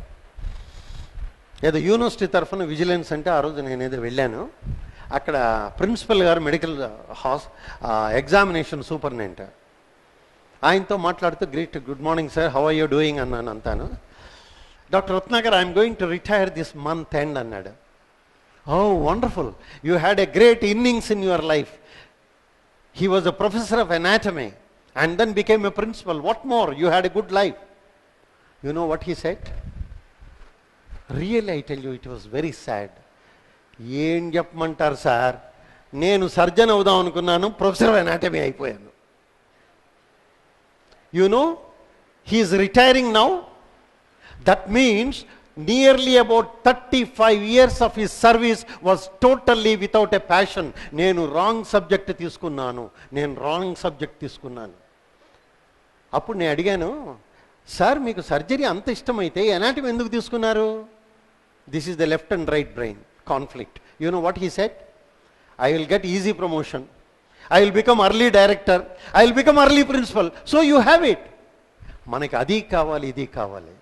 [SPEAKER 1] ఏదో యూనివర్సిటీ తరఫున విజిలెన్స్ అంటే ఆ రోజు నేను ఏదో వెళ్ళాను. అక్కడ ప్రిన్సిపల్ గారు మెడికల్ ఎగ్జామినేషన్ సూపరింటెండెంట్, ఆయనతో మాట్లాడుతూ good morning sir, how are you doing అన్నాను. అంతాను, doctor Ratnakar I'm going to retire this month end అన్నాడు. Oh wonderful, you had a great innings in your life. He was a professor of anatomy and then became a principal. What more? You had a good life. You know what he said? Really, I tell you, it was very sad. ఏం చెప్పమంటారు sir, నేను surgeon అవుదాం అనుకున్నాను, professor of anatomy అయిపోయాను. You know, he is retiring now. That means nearly about 35 years of his service was totally without a passion. నేను wrong subject తీసుకున్నాను. అప్పుడు నేను అడిగాను, సార్ మీకు సర్జరీ అంత ఇష్టమైతే ఎనాటమీ ఎందుకు తీసుకున్నారు? This is the left and right brain conflict. You know what he said? I will get easy promotion, I will become early director, I will become early principal, so you have it. మనకి అది కావాలి, ఇది కావాలి.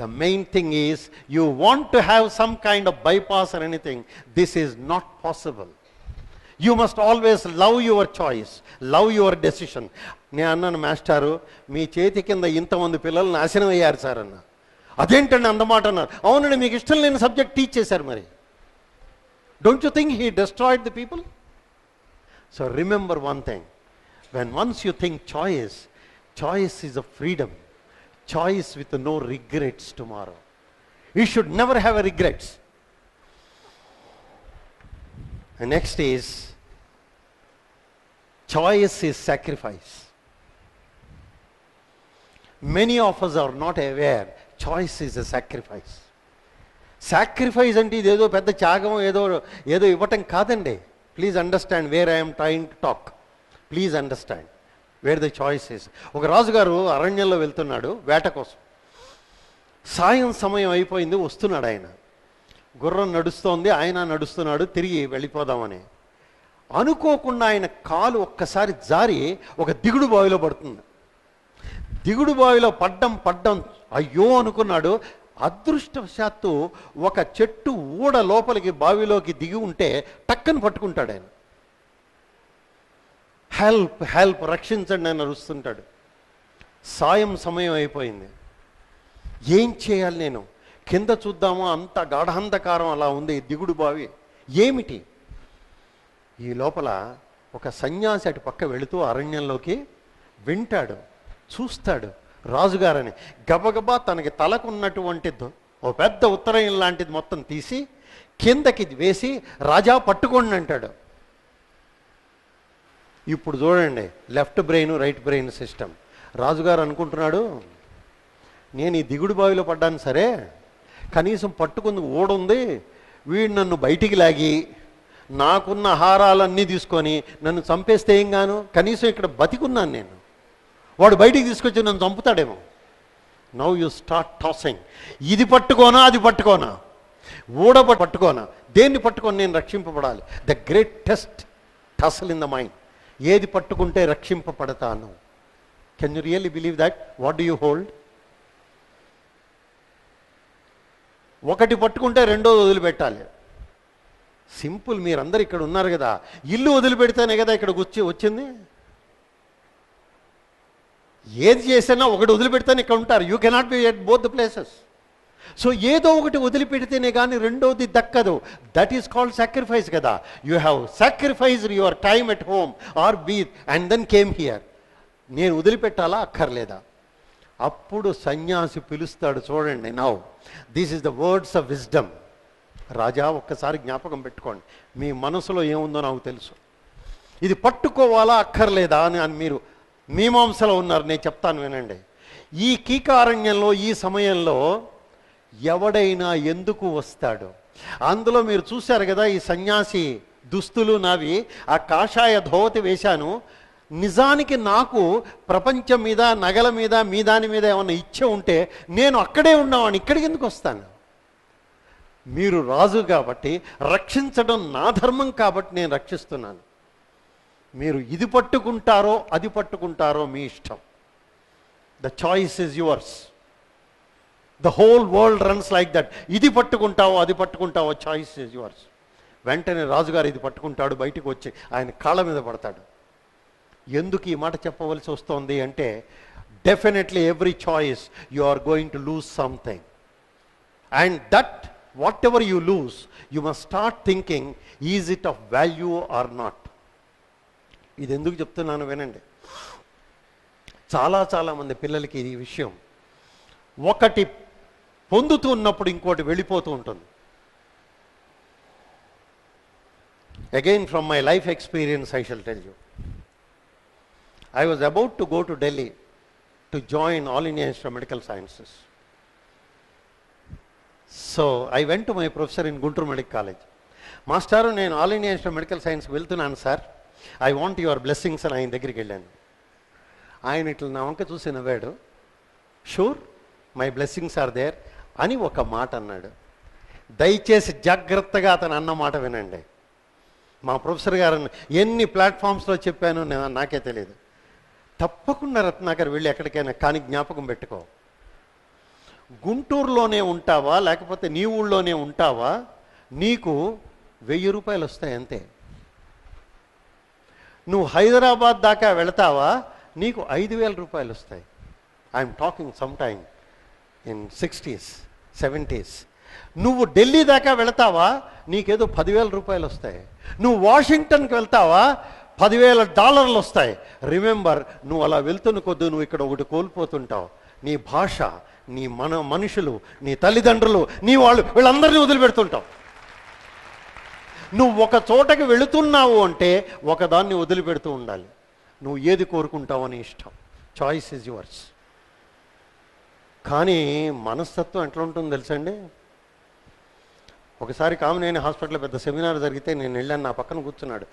[SPEAKER 1] The main thing is, you want to have some kind of bypass or anything, this is not possible. You must always love your choice, love your decision. నేను అన్నాను, మాస్టారు మీ చేతి కింద ఇంతమంది పిల్లలు నాశనం అయ్యారు సార్ అన్న. అదేంటండి అందమాట అన్నారు. అవునండి, మీకు ఇష్టం లేని సబ్జెక్ట్ టీచ్ చేశారు మరి. Don't you think he destroyed the people? So remember one thing, when once you think choice is a freedom. Choice with no regrets tomorrow. You should never have a regrets. And next is, choice is sacrifice. Many of us are not aware, choice is a sacrifice. Sacrifice అంటే ఇదేదో పెద్ద త్యాగం, ఏదో ఇవ్వటం కాదండి. Please understand where I'm trying to talk. Please understand where the choice is. ఒక రాజుగారు అరణ్యంలో వెళ్తున్నాడు వేట కోసం. సాయం సమయం అయిపోయింది, వస్తున్నాడు ఆయన. గుర్రం నడుస్తోంది, ఆయన నడుస్తున్నాడు, తిరిగి వెళ్ళిపోదామని. అనుకోకుండా ఆయన కాలు ఒక్కసారి జారి ఒక దిగుడు బావిలో పడుతుంది. దిగుడు బావిలో పడ్డం అయ్యో అనుకున్నాడు. అదృష్టవశాత్తు ఒక చెట్టు ఊడ లోపలికి బావిలోకి దిగి ఉంటే టక్కని పట్టుకుంటాడు ఆయన. హెల్ప్ రక్షించండి అని అరుస్తుంటాడు. సాయం సమయం అయిపోయింది. ఏం చేయాలి నేను? కింద చూద్దామా, అంత గాఢాంధకారం అలా ఉంది దిగుడు బావి. ఏమిటి? ఈ లోపల ఒక సన్యాసి అటు పక్క వెళుతూ అరణ్యంలోకి వింటాడు, చూస్తాడు రాజుగారని. గబగబా తనకి తలకున్నటువంటి ఓ పెద్ద ఉత్తరాయం లాంటిది మొత్తం తీసి కిందకి వేసి, రాజా పట్టుకోండి అంటాడు. ఇప్పుడు చూడండి, left brain right brain system. రాజుగారు అనుకుంటున్నాడు, నేను ఈ దిగుడు బావిలో పడ్డాను సరే, కనీసం పట్టుకుంది ఓడుంది, వీడు నన్ను బయటికి లాగి నాకున్న ఆహారాలన్నీ తీసుకొని నన్ను చంపేస్తే ఏం గాను, కనీసం ఇక్కడ బతికున్నాను నేను, వాడు బయటికి తీసుకొచ్చి నన్ను చంపుతాడేమో. Now you start tossing. ఇది పట్టుకోనా, అది పట్టుకోనా, పట్టుకోనా, దేన్ని పట్టుకొని నేను రక్షింపబడాలి? The great tussle in the mind. ఏది పట్టుకుంటే రక్షింపబడతాను? Can you really believe that? What do you hold? ఒకటి పట్టుకుంటే రెండోది వదిలిపెట్టాలి. సింపుల్. మీరందరూ ఇక్కడ ఉన్నారు కదా, ఇల్లు వదిలిపెడితేనే కదా ఇక్కడ వచ్చింది. ఏది చేసినా ఒకటి వదిలిపెడితేనే ఇక్కడ ఉంటారు. You cannot be at both the places. So ఏదో ఒకటి వదిలిపెడితేనే కానీ రెండోది దక్కదు. దట్ ఈస్ కాల్డ్ సాక్రిఫైస్ కదా. You have sacrificed your time at home or birth and then came here. నేను వదిలిపెట్టాలా అక్కర్లేదా? అప్పుడు సన్యాసి పిలుస్తాడు. చూడండి, now this is the words of wisdom. Raja, ఒక్కసారి జ్ఞాపకం పెట్టుకోండి, మీ మనసులో ఏముందో నాకు తెలుసు. ఇది పట్టుకోవాలా అక్కర్లేదా అని మీరు మీమాంసలో ఉన్నారు. నేను చెప్తాను వినండి. ఈ కీకారణ్యంలో ఈ సమయంలో ఎవడైనా ఎందుకు వస్తాడు? అందులో మీరు చూశారు కదా, ఈ సన్యాసి దుస్తులు నావి, ఆ కాషాయ ధోవతి వేశాను. నిజానికి నాకు ప్రపంచం మీద, నగల మీద, మీ దాని మీద ఏమన్నా ఇచ్చ ఉంటే నేను అక్కడే ఉన్నవాడిని, ఇక్కడికి ఎందుకు వస్తాను? మీరు రాజు కాబట్టి రక్షించడం నా ధర్మం కాబట్టి నేను రక్షిస్తున్నాను. మీరు ఇది పట్టుకుంటారో అది పట్టుకుంటారో మీ ఇష్టం. The choice is yours. The whole world runs like that. ఇది పట్టుకుంటావో అది పట్టుకుంటావో, చాయిస్ ఈజ్ యువర్స్. వెంటనే రాజుగారు ఇది పట్టుకుంటాడు, బయటకు వచ్చి ఆయన కాళ్ళ మీద పడతాడు. ఎందుకు ఈ మాట చెప్పవలసి వస్తోంది అంటే, definitely every choice you are going to lose something, and that whatever you lose you must start thinking, is it of value or not. ఇది ఎందుకు చెప్తున్నాను వినండి. చాలామంది పిల్లలకి ఈ విషయం, ఒకటి పొందుతూ ఉన్నప్పుడు ఇంకోటి వెళ్ళిపోతూ ఉంటుంది. Again from my life experience I shall tell you. I was about to go to Delhi to join All India Institute of Medical Sciences. So I went to my professor in Guntur Medical College. Master, నేను All India Institute of Medical సైన్స్కి వెళ్తున్నాను sir, I want your blessings అని ఆయన దగ్గరికి వెళ్ళాను. ఆయన ఇట్లా నా వంక చూసి నవ్వాడు. Sure, my blessings are there అని ఒక మాట అన్నాడు. దయచేసి జాగ్రత్తగా అతను అన్న మాట వినండి. మా ప్రొఫెసర్ గారు ఎన్ని ప్లాట్ఫామ్స్లో చెప్పాను నాకే తెలియదు. తప్పకుండా రత్నాకర్ వెళ్ళి ఎక్కడికైనా, కానీ జ్ఞాపకం పెట్టుకో, గుంటూరులోనే ఉంటావా లేకపోతే నీ ఊళ్ళోనే ఉంటావా, నీకు 1000 రూపాయలు వస్తాయి అంతే. నువ్వు హైదరాబాద్ దాకా వెళతావా, నీకు 5000 రూపాయలు వస్తాయి. I'm talking some time in 60s 70s. నువ్వు ఢిల్లీ దాకా వెళతావా, నీకేదో 10,000 రూపాయలు వస్తాయి. నువ్వు వాషింగ్టన్కి వెళ్తావా, $10,000 వస్తాయి. రిమెంబర్, నువ్వు అలా వెళ్తున్న కొద్ది నువ్వు ఇక్కడ ఒకటి కోల్పోతుంటావు. నీ భాష, నీ మనుషులు, నీ తల్లిదండ్రులు, నీ వాళ్ళు, వీళ్ళందరినీ వదిలిపెడుతుంటావు. నువ్వు ఒక చోటకి వెళుతున్నావు అంటే ఒకదాన్ని వదిలిపెడుతూ ఉండాలి. నువ్వు ఏది కోరుకుంటావు అని ఇష్టం. Choice is yours. కానీ మనస్తత్వం ఎట్లా ఉంటుందో తెలుసండి. ఒకసారి కామినేని హాస్పిటల్లో పెద్ద సెమినార్ జరిగితే నేను వెళ్ళాను. నా పక్కన కూర్చున్నాడు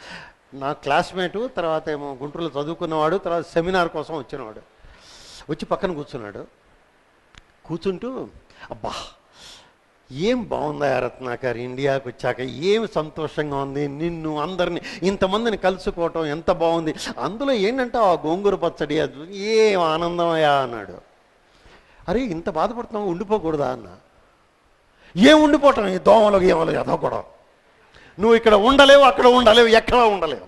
[SPEAKER 1] నా క్లాస్మేటు, తర్వాత ఏమో గుంటూరులో చదువుకున్నవాడు, తర్వాత సెమినార్ కోసం వచ్చినవాడు. వచ్చి పక్కన కూర్చున్నాడు. కూర్చుంటూ, అబ్బా ఏం బాగుందా రత్నాకర్, ఇండియాకి వచ్చాక ఏం సంతోషంగా ఉంది, నిన్ను అందరినీ ఇంతమందిని కలుసుకోవటం ఎంత బాగుంది, అందులో ఏంటంటే ఆ గోంగూర పచ్చడి, అది ఏం ఆనందమయ్యా అన్నాడు. అరే ఇంత బాధపడుతున్నావు, ఉండిపోకూడదా అన్న. ఏం ఉండిపోవటం, ఈ దోమలు ఏమో అదో కూడా, నువ్వు ఇక్కడ ఉండలేవు, అక్కడ ఉండలేవు, ఎక్కడ ఉండలేవు.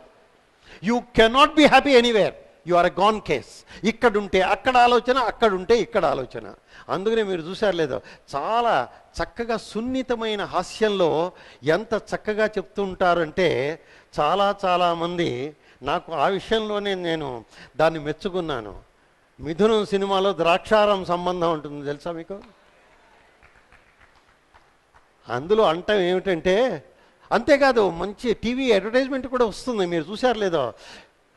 [SPEAKER 1] You cannot be happy anywhere. You are a gone case. ఇక్కడుంటే అక్కడ ఆలోచన, అక్కడుంటే ఇక్కడ ఆలోచన. అందుకనే మీరు చూశారు లేదో, చాలా చక్కగా సున్నితమైన హాస్యంలో ఎంత చక్కగా చెప్తుంటారంటే, చాలామంది నాకు ఆ విషయంలోనే నేను దాన్ని మెచ్చుకున్నాను. మిథునం సినిమాలో ద్రాక్షారం సంబంధం ఉంటుంది తెలుసా మీకు? అందులో అంటం ఏమిటంటే, అంతేకాదు మంచి టీవీ అడ్వర్టైజ్మెంట్ కూడా వస్తుంది, మీరు చూశారు లేదో.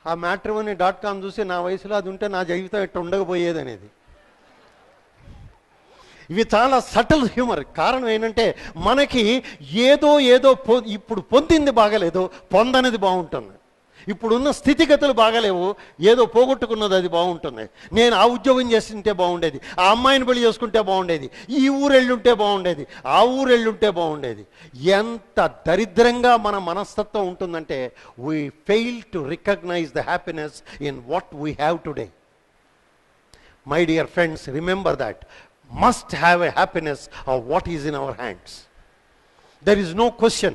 [SPEAKER 1] ఆ matrimony.com చూసి నా వయసులో అది ఉంటే నా జీవితం ఎట్లా ఉండకపోయేది అనేది. ఇవి చాలా సటిల్ హ్యూమర్. కారణం ఏంటంటే, మనకి ఏదో ఇప్పుడు పొందింది బాగలేదు, పొందనిది బాగుంటుంది. ఇప్పుడున్న స్థితిగతులు బాగలేవు, ఏదో పోగొట్టుకున్నది అది బాగుంటుంది. నేను ఆ ఉద్యోగం చేస్తుంటే బాగుండేది, ఆ అమ్మాయిని పెళ్లి చేసుకుంటే బాగుండేది, ఈ ఊరెళ్ళుంటే బాగుండేది, ఆ ఊరెళ్ళుంటే బాగుండేది. ఎంత దరిద్రంగా మన మనస్తత్వం ఉంటుందంటే, we fail to recognise the happiness in what we have today. My dear friends, remember that must have a happiness of what is in our hands. There is no question.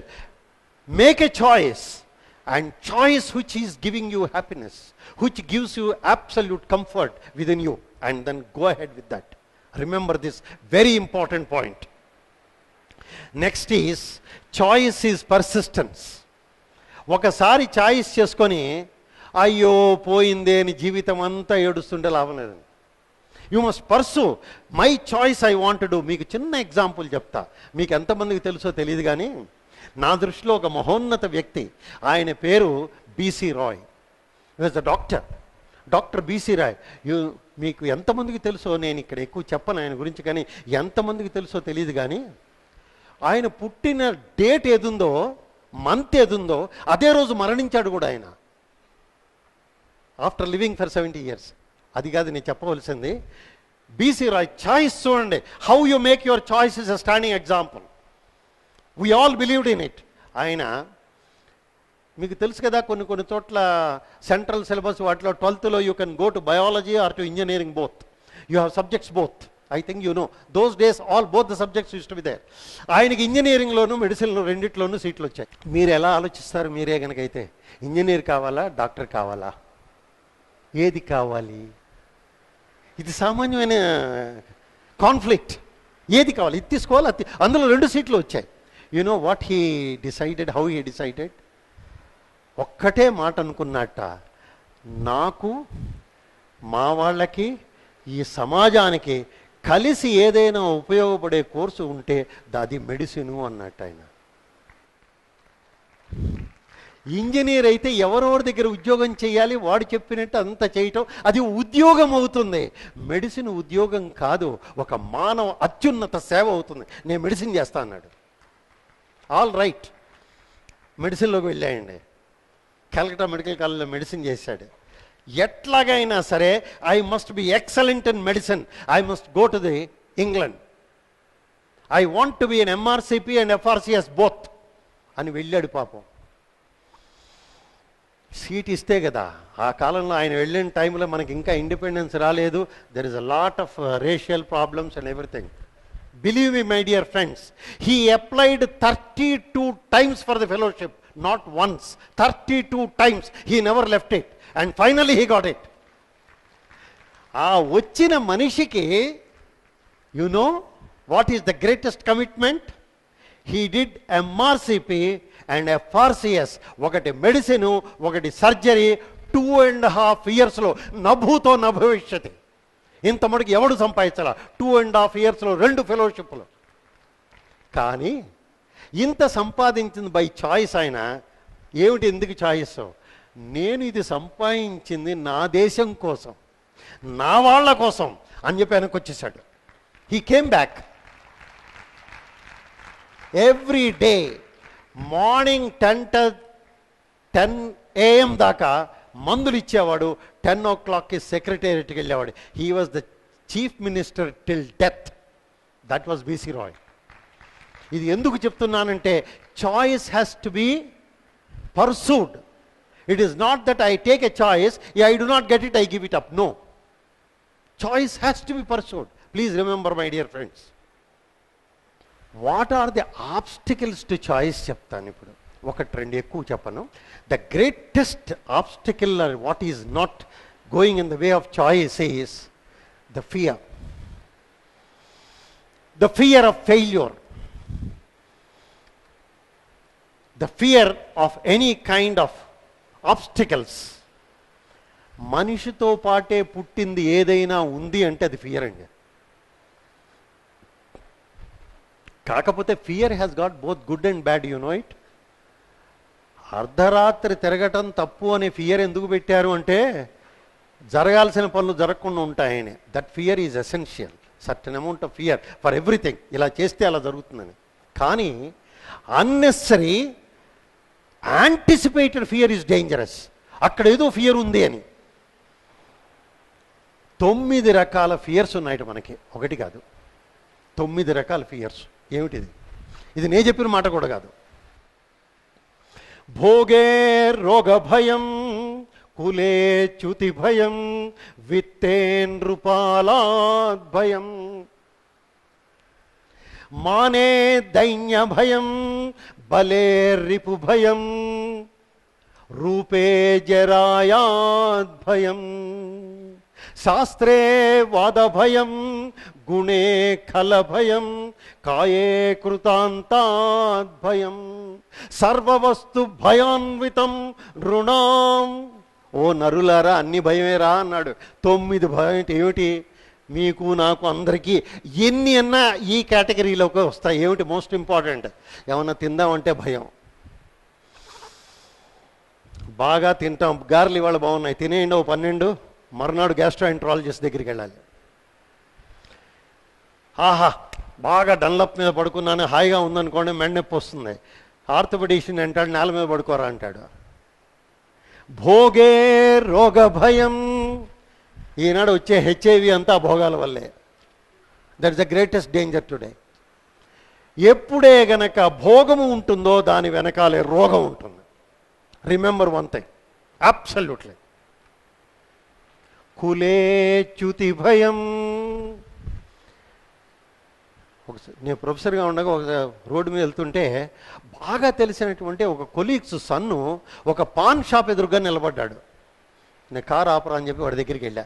[SPEAKER 1] Make a choice, and choice which is giving you happiness, which gives you absolute comfort within you, and then go ahead with that. Remember this very important point. Next is, choice is persistence. ఒకసారి choice చేసుకొని అయ్యో పోయిందే అని జీవితం అంతా ఏడుస్తుంటే లాభం లేదండి. You must pursue. My choice I want to do. మీకు చిన్న ఎగ్జాంపుల్ చెప్తా, మీకు ఎంతమందికి తెలుసో తెలియదు కానీ, నా దృష్టిలో ఒక మహోన్నత వ్యక్తి, ఆయన పేరు B C Roy. Was a doctor B C Roy. మీకు ఎంతమందికి తెలుసో, నేను ఇక్కడ ఎక్కువ చెప్పను ఆయన గురించి, కానీ ఎంతమందికి తెలుసో తెలియదు కానీ, ఆయన పుట్టిన డేట్ ఏదుందో, మంత్ ఏదుందో, అదే రోజు మరణించాడు కూడా ఆయన, ఆఫ్టర్ లివింగ్ ఫర్ 70 years. అది కాదు నేను చెప్పవలసింది. బీసీ రాయ్ చాయిస్ చూడండి. How you make your choice is a standing example. We all believed in it. ఆయన మీకు తెలుసు కదా, కొన్ని చోట్ల సెంట్రల్ సిలబస్ వాటిలో 12th you can go to biology or to engineering both. You have subjects both. I think you know those days both the subjects use to be there. ఆయనకి ఇంజనీరింగ్లోను మెడిసిన్లో రెండిట్లోనూ సీట్లు వచ్చాయి. మీరు ఎలా ఆలోచిస్తారు? మీరే కనుకైతే ఇంజనీర్ కావాలా, డాక్టర్ కావాలా, ఏది కావాలి? ఇది సామాన్యమైన కాన్ఫ్లిక్ట్. ఏది కావాలి? ఇది తీసుకోవాలి, అందులో 2 సీట్లు వచ్చాయి. You know what he decided, how he decided? ఒక్కటే మాట అనుకున్నట్ట, నాకు, మా వాళ్ళకి, ఈ సమాజానికి కలిసి ఏదైనా ఉపయోగపడే కోర్సు ఉంటే అది మెడిసిను అన్నట్టు ఆయన. ఇంజనీర్ అయితే ఎవరెవరి దగ్గర ఉద్యోగం చేయాలి, వాడు చెప్పినట్టు అంత చేయటం, అది ఉద్యోగం అవుతుంది. మెడిసిన్ ఉద్యోగం కాదు, ఒక మానవ అత్యున్నత సేవ అవుతుంది. నేను మెడిసిన్ చేస్తా అన్నాడు. ఆల్ రైట్, మెడిసిన్లోకి వెళ్ళాయండి. కలకత్తా మెడికల్ కాలేజ్లో మెడిసిన్ చేశాడు. ఎట్లాగైనా సరే I must be excellent in medicine, I must go to the England, I want to be an MRCP and FRCS both అని వెళ్ళాడు. పాపం సీట్ ఇస్తే కదా. ఆ కాలంలో ఆయన వెళ్ళిన టైంలో మనకి ఇంకా ఇండిపెండెన్స్ రాలేదు. There is a lot of racial problems and everything. Believe me, my dear friends, he applied 32 times for the fellowship, not once. 32 times. He never left it. And finally he got it. ఆ వచ్చిన మనిషికి, you know what is the greatest commitment? He did MRCP and FRCS. ఒకటి medicine, ఒకటి surgery. 2.5 yearsలో నభూతో నభవిష్యతి. ఇంత మటుకు ఎవడు సంపాదించాల? 2.5 yearsలో 2 ఫెలోషిప్లు. కానీ ఇంత సంపాదించింది బై చాయిస్. ఆయన ఏమిటి, ఎందుకు చాయిస్? నేను ఇది సంపాదించింది నా దేశం కోసం, నా వాళ్ళ కోసం అని చెప్పి వెనక్కి వచ్చేసాడు. He came back every day. Morning 10 AM దాకా మందులు ఇచ్చేవాడు. 10 o'clockకి సెక్రటేరియట్కి వెళ్ళేవాడు. He was the chief minister till death. That was B C. Roy ఎందుకు చెప్తున్నానంటే, choice has to be pursued. It is not that I take a choice, I do not get it, I give it up. No, choice has to be pursued. Please remember my dear friends. What are the obstacles to choice చెప్తాను ఇప్పుడు. 1-2 ఎక్కువ చెప్పను. The greatest obstacle or what is not going in the way of choice is the fear. The fear of failure, the fear of any kind of obstacles. మనిషితో పాటే పుట్టింది ఏదైనా ఉంది అంటే అది ఫియర్ అండి. కాకపోతే fear has got both good and bad, you know it. అర్ధరాత్రి తిరగటం తప్పు అనే ఫియర్ ఎందుకు పెట్టారు అంటే, జరగాల్సిన పనులు జరగకుండా ఉంటాయని. That fear is essential. Certain amount of fear for everything. ఇలా చేస్తే అలా జరుగుతుందని. కానీ unnecessary anticipated fear is dangerous. అక్కడ ఏదో ఫియర్ ఉంది అని. 9 రకాల ఫియర్స్ ఉన్నాయట మనకి, ఒకటి కాదు, 9 రకాల ఫియర్స్. ఏమిటిది? ఇది నేను చెప్పిన మాట కూడా కాదు. భోగే రోగ భయం, కులే చ్యుతి భయం, విత్తే నృపాలాద్ భయం, మానే దైన్య భయం, బలే రిపు భయం, రూపే జరాయాద్ భయం, శాస్త్రే వాద భయం, గుణే ఖల భయం, కాయే కృతాంతాద్ భయం, సర్వవస్తు భయాన్వితం రుణాం. ఓ నరులారా, అన్ని భయమేరా అన్నాడు. 9 భయం ఏమిటి? మీకు నాకు అందరికీ ఎన్ని అన్నా ఈ కేటగిరీలోకి వస్తాయి. ఏమిటి మోస్ట్ ఇంపార్టెంట్? ఏమన్నా తిందామంటే భయం. బాగా తింటాం, గారెలు ఇవాళ బాగున్నాయి, తినేయండి ఓ 12, మర్నాడు గ్యాస్ట్రోఎంట్రాలజిస్ట్ దగ్గరికి వెళ్ళాలి. ఆహా, బాగా డన్లప్ మీద పడుకున్నాను, హాయిగా ఉందనుకోండి, మెండెప్పి వస్తుంది. ఆర్థోపెడిషన్ అంటాడు, నేల మీద పడుకోరా అంటాడు. భోగే రోగ భయం. ఈనాడు వచ్చే హెచ్ఐవి అంతా భోగాల వల్లే. That is the greatest danger today. ఎప్పుడే గనక భోగము ఉంటుందో దాని వెనకాలే రోగం ఉంటుంది. Remember one thing absolutely. కులేచ్యుతి భయం. ఒకసారి నేను ప్రొఫెసర్గా ఉండగా ఒక రోడ్డు మీద వెళ్తుంటే బాగా తెలిసినటువంటి ఒక కొలీగ్స్ సన్ను ఒక పాన్ షాప్ ఎదురుగా నిలబడ్డాడు. నేను కారు ఆపరా అని చెప్పి వాడి దగ్గరికి వెళ్ళా.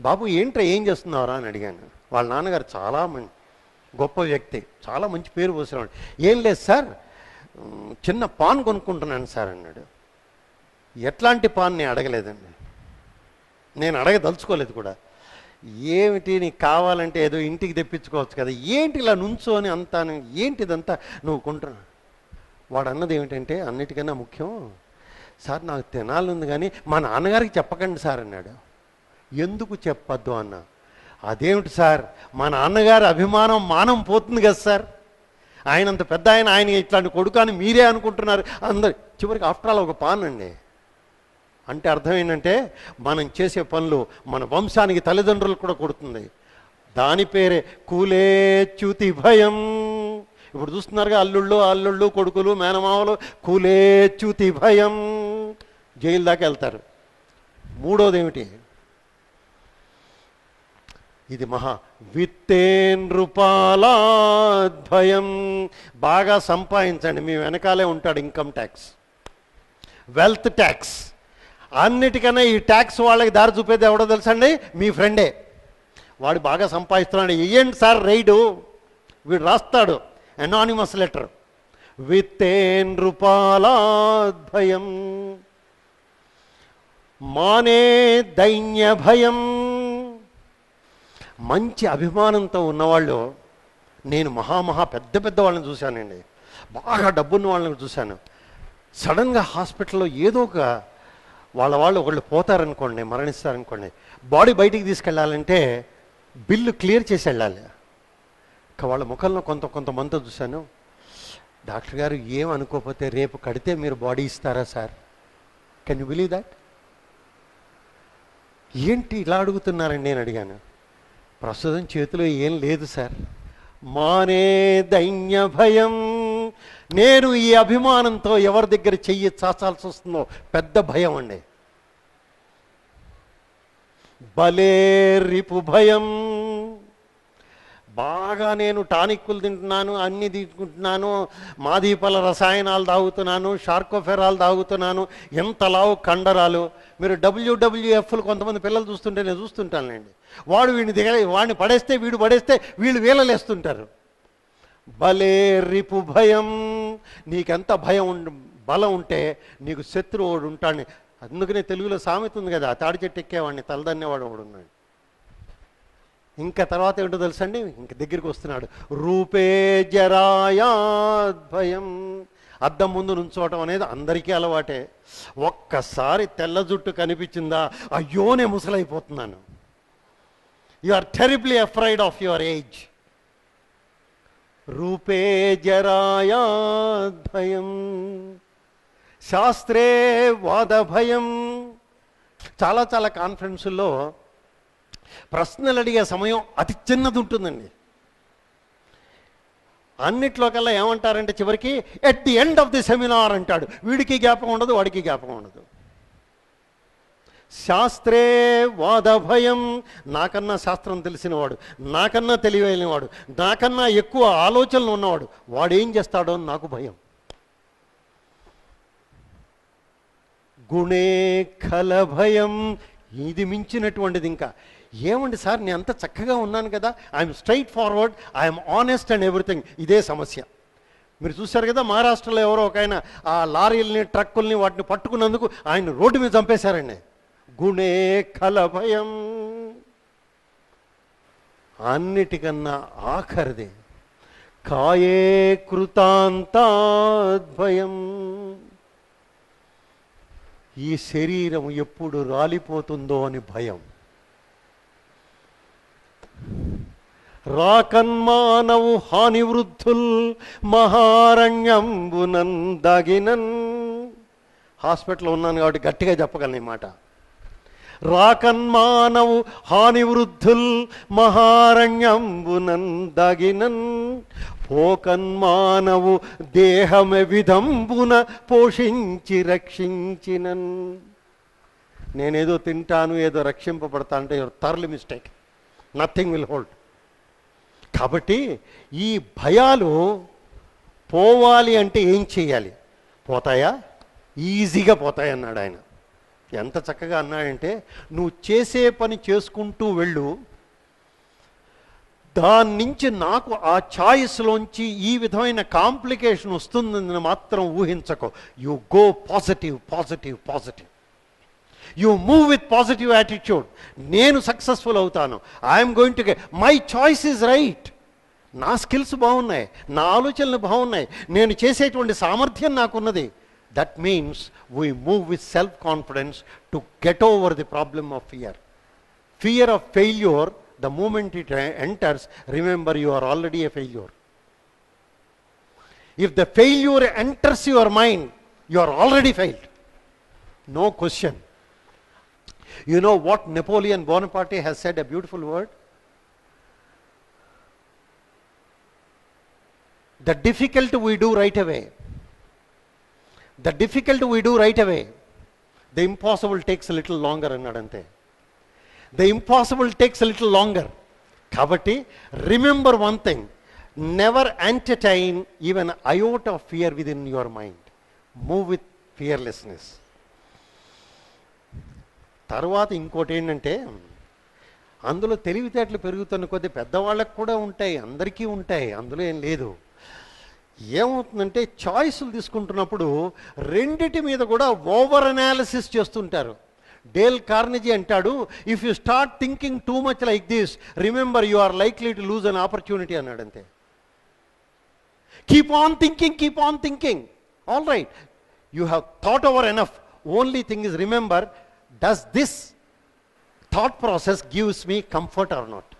[SPEAKER 1] బాబు ఏంట్రా, ఏం చేస్తున్నారా అని అడిగాను. వాళ్ళ నాన్నగారు చాలా గొప్ప వ్యక్తి, చాలా మంచి పేరు పోసేవాడు. ఏం లేదు సార్, చిన్న పాన్ కొనుక్కుంటున్నాను సార్ అన్నాడు. ఎట్లాంటి పాన్ నేను అడగలేదండి, నేను అడగదలుచుకోలేదు కూడా. ఏమిటి నీకు కావాలంటే ఏదో ఇంటికి తెప్పించుకోవచ్చు కదా, ఏంటి ఇలా నుంచోని అంతా, ఏంటిదంతా నువ్వు కొంటున్నా. వాడు అన్నది ఏమిటంటే, అన్నిటికన్నా ముఖ్యం సార్ నాకు తినాలనుంది కానీ మా నాన్నగారికి చెప్పకండి సార్ అన్నాడు. ఎందుకు చెప్పద్దు అన్న. అదేమిటి సార్, మా నాన్నగారి అభిమానం మానం పోతుంది కదా సార్, ఆయనంత పెద్ద ఆయన ఇట్లాంటి కొడుకు అని మీరే అనుకుంటున్నారు అందరు. చివరికి ఆఫ్టర్ ఆల్ ఒక పాన్ అండి. అంటే అర్థం ఏంటంటే మనం చేసే పనులు మన వంశానికి తల్లిదండ్రులు కూడా కొడుతుంది. దాని పేరే కులేచ్యుతి భయం. ఇప్పుడు చూస్తున్నారుగా అల్లుళ్ళు కొడుకులు మేనమావలు, కులేచ్యుతి భయం, జైలు దాకా వెళ్తారు. మూడోది ఏమిటి, ఇది మహా విత్తేనృపాలాద్భయం. బాగా సంపాదించండి, మీ వెనకాలే ఉంటాడు ఇన్కమ్ ట్యాక్స్, వెల్త్ ట్యాక్స్. అన్నిటికన్నా ఈ ట్యాక్స్ వాళ్ళకి దారి చూపేది ఎవడో తెలుసండి, మీ ఫ్రెండే. వాడు బాగా సంపాదిస్తున్నాడు, ఇయ్యండి సార్ రైడు, వీడు రాస్తాడు అనానిమస్ లెటర్. విత్తేనృపాలాద్భయం మానే దైన్య భయం. మంచి అభిమానంతో ఉన్నవాళ్ళు, నేను పెద్ద వాళ్ళని చూశానండి, బాగా డబ్బున్న వాళ్ళని చూశాను. సడన్గా హాస్పిటల్లో ఏదో ఒక వాళ్ళు ఒకళ్ళు పోతారనుకోండి, మరణిస్తారనుకోండి, బాడీ బయటికి తీసుకెళ్ళాలంటే బిల్లు క్లియర్ చేసి వెళ్ళాలి. వాళ్ళ ముఖంలో కొంతమంది చూశాను, డాక్టర్ గారు ఏమనుకోకపోతే రేపు కడితే మీరు బాడీ ఇస్తారా sir? Can you believe that? ఏంటి ఇలా అడుగుతున్నారండి నేను అడిగాను. ప్రస్తుతం చేతిలో ఏం లేదు సార్. మానే దైన్య భయం. నేను ఈ అభిమానంతో ఎవరి దగ్గర చెయ్యి చాచాల్సి వస్తుందో పెద్ద భయం అండి. బలే రిపు భయం. బాగా నేను టానిక్కులు తింటున్నాను, అన్నీ తీసుకుంటున్నాను, మాదీపల రసాయనాలు తాగుతున్నాను, షార్కోఫెరాలు తాగుతున్నాను, ఎంత లావు కండరాలు. మీరు WWFలు కొంతమంది పిల్లలు చూస్తుంటే నేను చూస్తుంటానులేండి, వాడిని పడేస్తే వీడు పడేస్తే వీళ్ళు వీళ్ళలేస్తుంటారు. బలే రిపు భయం. నీకెంత బలం ఉంటే నీకు శత్రువుడు ఉంటాడు. అందుకనే తెలుగులో సామెత ఉంది కదా, తాడి చెట్టు ఎక్కేవాడిని తలదన్నేవాడు ఒకడు ఉన్నాడు. ఇంకా తర్వాత ఏంటో తెలుసండి, ఇంక దగ్గరికి వస్తున్నాడు. రూపే జరాయాద్భయం. అద్దం ముందు నుంచోవటం అనేది అందరికీ అలవాటే. ఒక్కసారి తెల్ల జుట్టు కనిపించిందా, అయ్యో నేను ముసలైపోతున్నాను. You are terribly afraid of your age. రూపే జరాయాద్భయం. శాస్త్రే వాదభయం. చాలా కాన్ఫరెన్సుల్లో ప్రశ్నలు అడిగే సమయం అతి చిన్నది ఉంటుందండి. అన్నిట్లో కల్లా ఏమంటారంటే చివరికి at the end of the seminar అంటాడు. వీడికి జ్ఞాపకం ఉండదు, వాడికి జ్ఞాపకం ఉండదు. శాస్త్రే వాదభయం. నాకన్నా శాస్త్రం తెలిసినవాడు, నాకన్నా తెలివైనవాడు, నాకన్నా ఎక్కువ ఆలోచనలు ఉన్నవాడు, వాడు ఏం చేస్తాడో అని నాకు భయం. గుణే ఖల భయం. ఇది మించినటువంటిది ఇంకా ఏమండి సార్, నేను అంత చక్కగా ఉన్నాను కదా, I'm straight forward, I'm honest and everything. ఇదే సమస్య. మీరు చూశారు కదా, మహారాష్ట్రలో ఎవరో ఒక ఆయన ఆ లారీల్ని ట్రక్కుల్ని వాటిని పట్టుకున్నందుకు ఆయన రోడ్డు మీద చంపేశారండి. గుణే ఖల భయం. అన్నిటికన్నా ఆఖరిది కాయే కృతాంతాద్భయం. ఈ శరీరం ఎప్పుడు రాలిపోతుందో అని భయం. రాకన్మానవు హాని వృద్ధుల్ మహారణ్యంబునన్ దాగినన్. హాస్పిటల్లో ఉన్నాను కాబట్టి గట్టిగా చెప్పగలను ఈ మాట. రాకన్మానవు హాని వృద్ధుల్ మహారణ్యంబునందగినన్ పోకన్మానవు దేహమె విధంబున పోషించి రక్షించినన్. నేనేదో తింటాను, ఏదో రక్షింపబడతా అంటే your thoroughly mistake. Nothing will hold. కాబట్టి ఈ భయాలు పోవాలి అంటే ఏం చేయాలి? పోతాయా? ఈజీగా పోతాయి అన్నాడు ఆయన. ఎంత చక్కగా అన్నాడంటే, నువ్వు చేసే పని చేసుకుంటూ వెళ్ళు, దాని నుంచి నాకు ఆ ఛాయిస్లోంచి ఈ విధమైన కాంప్లికేషన్ వస్తుందని మాత్రం ఊహించకో. You go positive positive positive. You move with positive attitude. నేను సక్సెస్ఫుల్ అవుతాను. I'm going to get my choice is right. నా స్కిల్స్ బాగున్నాయి, నా ఆలోచనలు బాగున్నాయి, నేను చేసేటువంటి సామర్థ్యం నాకున్నది. That means we move with self confidence to get over the problem of fear. Fear of failure, the moment it enters, remember you are already a failure. If the failure enters your mind, you are already failed. No question. You know what Napoleon Bonaparte has said, a beautiful word? The difficult we do right away. The difficult we do right away. The impossible takes a little longer annadante. The impossible takes a little longer. Kabatti, remember one thing. Never entertain even an iota of fear within your mind. Move with fearlessness. తర్వాత ఇంకోటి ఏంటంటే, అందులో తెలివితేటలు పెరుగుతున్న కొద్ది పెద్దవాళ్ళకు కూడా ఉంటాయి, అందరికీ ఉంటాయి, అందులో ఏం లేదు. ఏమవుతుందంటే, చాయిస్లు తీసుకుంటున్నప్పుడు రెండిటి మీద కూడా ఓవర్ అనాలిసిస్ చేస్తుంటారు. డేల్ కార్నెగీ అంటాడు, if you start thinking too much like this, remember you are likely to lose an opportunity అన్నాడు. అంతే. Keep on thinking, keep on thinking. All right, you have thought over enough. Only thing is remember, does this thought process gives me comfort or not?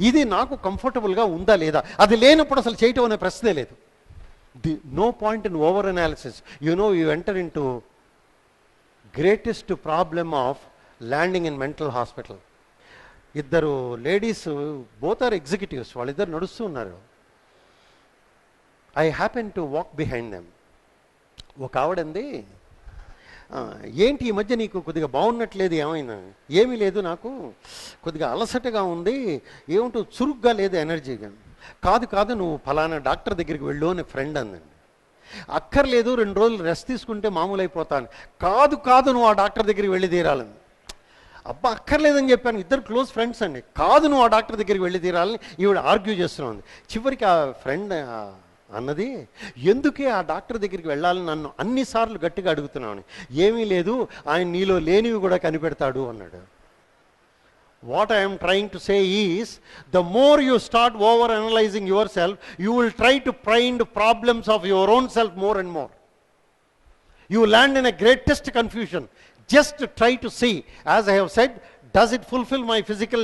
[SPEAKER 1] ఇది నాకు కంఫర్టబుల్గా ఉందా లేదా? అది లేనప్పుడు అసలు చేయటం అనే ప్రశ్నే లేదు. No point in over analysis. You know, you enter into greatest problem of landing in mental hospital. ఇద్దరు లేడీస్, బోత్ ఆర్ ఎగ్జిక్యూటివ్స్, వాళ్ళిద్దరు నడుస్తూ ఉన్నారు. I happen to walk behind them. ఒక ఆవిడంది, ఏంటి ఈ మధ్య నీకు కొద్దిగా బాగున్నట్లేదు, ఏమైనా? ఏమీ లేదు, నాకు కొద్దిగా అలసటగా ఉంది, ఏమిటో చురుగ్గా లేదు, ఎనర్జీగా. కాదు కాదు, నువ్వు ఫలానా డాక్టర్ దగ్గరికి వెళ్ళు అని ఫ్రెండ్ అందండి. అక్కర్లేదు, 2 రోజులు రెస్ట్ తీసుకుంటే మామూలు అయిపోతాను. కాదు కాదు, నువ్వు ఆ డాక్టర్ దగ్గరికి వెళ్ళి తీరాలని. అబ్బా, అక్కర్లేదని చెప్పాను. ఇద్దరు క్లోజ్ ఫ్రెండ్స్ అండి. కాదు, నువ్వు ఆ డాక్టర్ దగ్గరికి వెళ్ళి తీరాలని ఈవిడ ఆర్గ్యూ చేస్తున్నాను. చివరికి ఆ ఫ్రెండ్ అన్నది, ఎందుకే ఆ డాక్టర్ దగ్గరికి వెళ్ళాలని నన్ను అన్నిసార్లు గట్టిగా అడుగుతున్నాను. ఏమీ లేదు, ఆయన నీలో లేనివి కూడా కనిపెడతాడు అన్నాడు. What I am trying to say is, the more you start over analyzing yourself, you will try to find problems of your own self more and more. You land in a greatest confusion. Just try to see, as I have said, does it fulfill my physical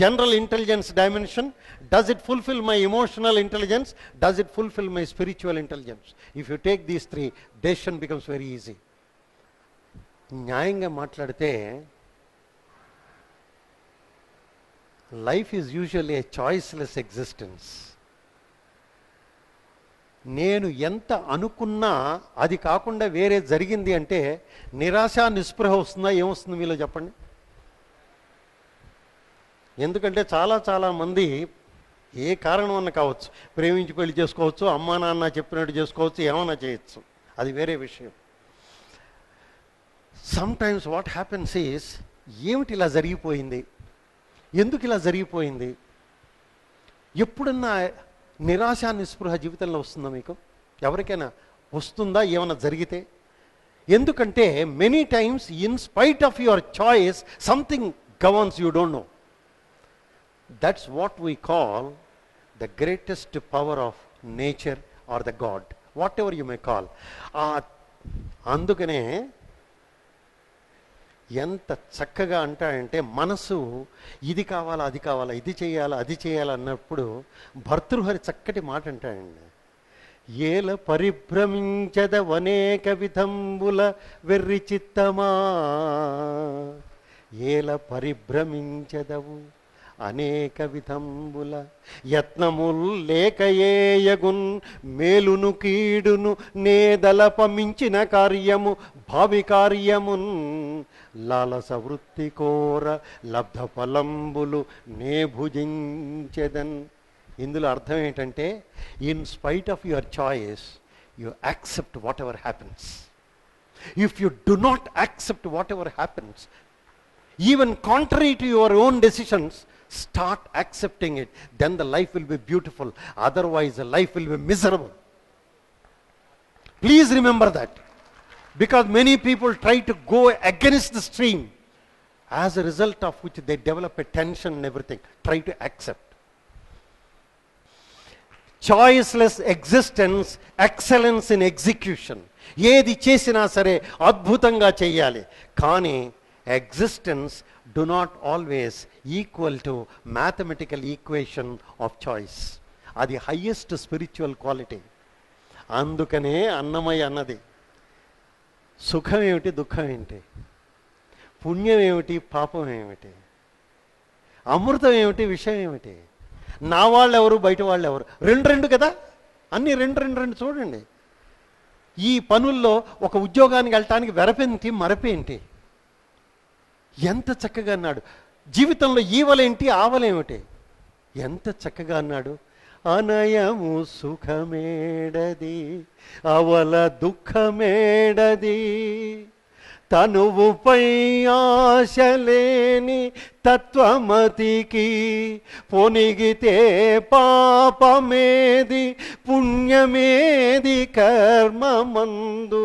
[SPEAKER 1] general intelligence dimension? Does it fulfill my emotional intelligence? Does it fulfill my spiritual intelligence? If you take these 3, decision becomes very easy. న్యాయంగా మాట్లాడితే, life is usually A choiceless existence. నేను ఎంత అనుకున్నా అది కాకుండా వేరే జరిగింది అంటే నిరాశ, నిస్పృహ వస్తుందా? ఏమొస్తుంది మీలో చెప్పండి? ఎందుకంటే చాలా మంది ఏ కారణం అన్న కావచ్చు, ప్రేమించి పెళ్లి చేసుకోవచ్చు, అమ్మా నాన్న చెప్పినట్టు చేసుకోవచ్చు, ఏమన్నా చేయొచ్చు, అది వేరే విషయం. సమ్టైమ్స్ వాట్ హ్యాపెన్స్ ఈస్, ఏమిటి ఇలా జరిగిపోయింది, ఎందుకు ఇలా జరిగిపోయింది? ఎప్పుడన్నా నిరాశ, నిస్పృహ జీవితంలో వస్తుందా మీకు? ఎవరికైనా వస్తుందా ఏమైనా జరిగితే? ఎందుకంటే many times in spite of your choice something governs, you don't know. That's what we call the greatest power of nature or the god, whatever you may call. అందుకనే ఎంత చక్కగా అంటాడంటే, మనసు ఇది కావాలా, అది కావాలా, ఇది చేయాలా, అది చేయాలా అన్నప్పుడు భర్తృహరి చక్కటి మాట అంటాడండి. ఏల పరిభ్రమించదవనేక విధంబుల వెర్రి చిత్తమా, ఏల పరిభ్రమించదవు అనేక విధంబుల, యత్నముల్ లేకయేయగున్ మేలును కీడును నేదలపమించిన కార్యము భావి కార్యమున్, లాలస వృత్తి కోర లబ్ధ ఫలంబులు నే భుజించెదన్. ఇందులో అర్థం ఏంటంటే, in spite of your choice you accept what ever happens. If you do not accept what ever happens, even contrary to your own decisions, start accepting it, then the life will be beautiful, otherwise the life will be miserable. Please remember that, because many people try to go against the stream, as a result of which they develop a tension and everything. Try to accept. Choiceless existence, excellence in execution. ఏది చేసినా సరే అద్భుతంగా చేయాలి, కానీ existence do not always equal to mathematical equation of choice. అది highest spiritual quality. అందుకనే అన్నమయ్య అన్నది, సుఖం ఏమిటి దుఃఖం ఏంటి, పుణ్యం ఏమిటి పాపం ఏమిటి, అమృతం ఏమిటి విషయం ఏమిటి, నా వాళ్ళు ఎవరు బయట వాళ్ళు ఎవరు, రెండు రెండు కదా, అన్నీ రెండు రెండు రెండు. చూడండి, ఈ పనుల్లో ఒక ఉద్యోగానికి వెళ్ళటానికి వెరపేంటి మరపేంటి, ఎంత చక్కగా అన్నాడు. జీవితంలో ఈవలేంటి ఆవలేమిటి, ఎంత చక్కగా అన్నాడు. అనయము సుఖమేడది అవల దుఃఖమేడది, తనువుపై ఆశలేని తత్వమతికి, పొనిగితే పాపమేది పుణ్యమేది కర్మమందు,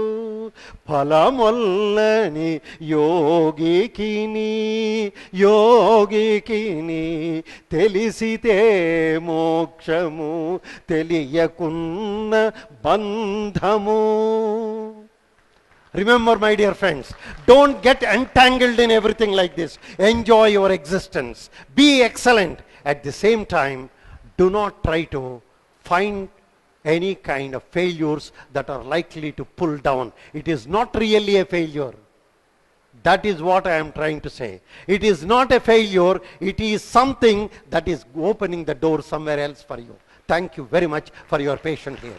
[SPEAKER 1] ఫలమొల్లని యోగికిని తెలిసితే మోక్షము, తెలియకున్న బంధము. Remember, my dear friends, don't get entangled in everything like this. Enjoy your existence. Be excellent. At the same time, do not try to find any kind of failures that are likely to pull down. It is not really a failure. That is what I am trying to say. It is not a failure. It is something that is opening the door somewhere else for you. Thank you very much for your patience here.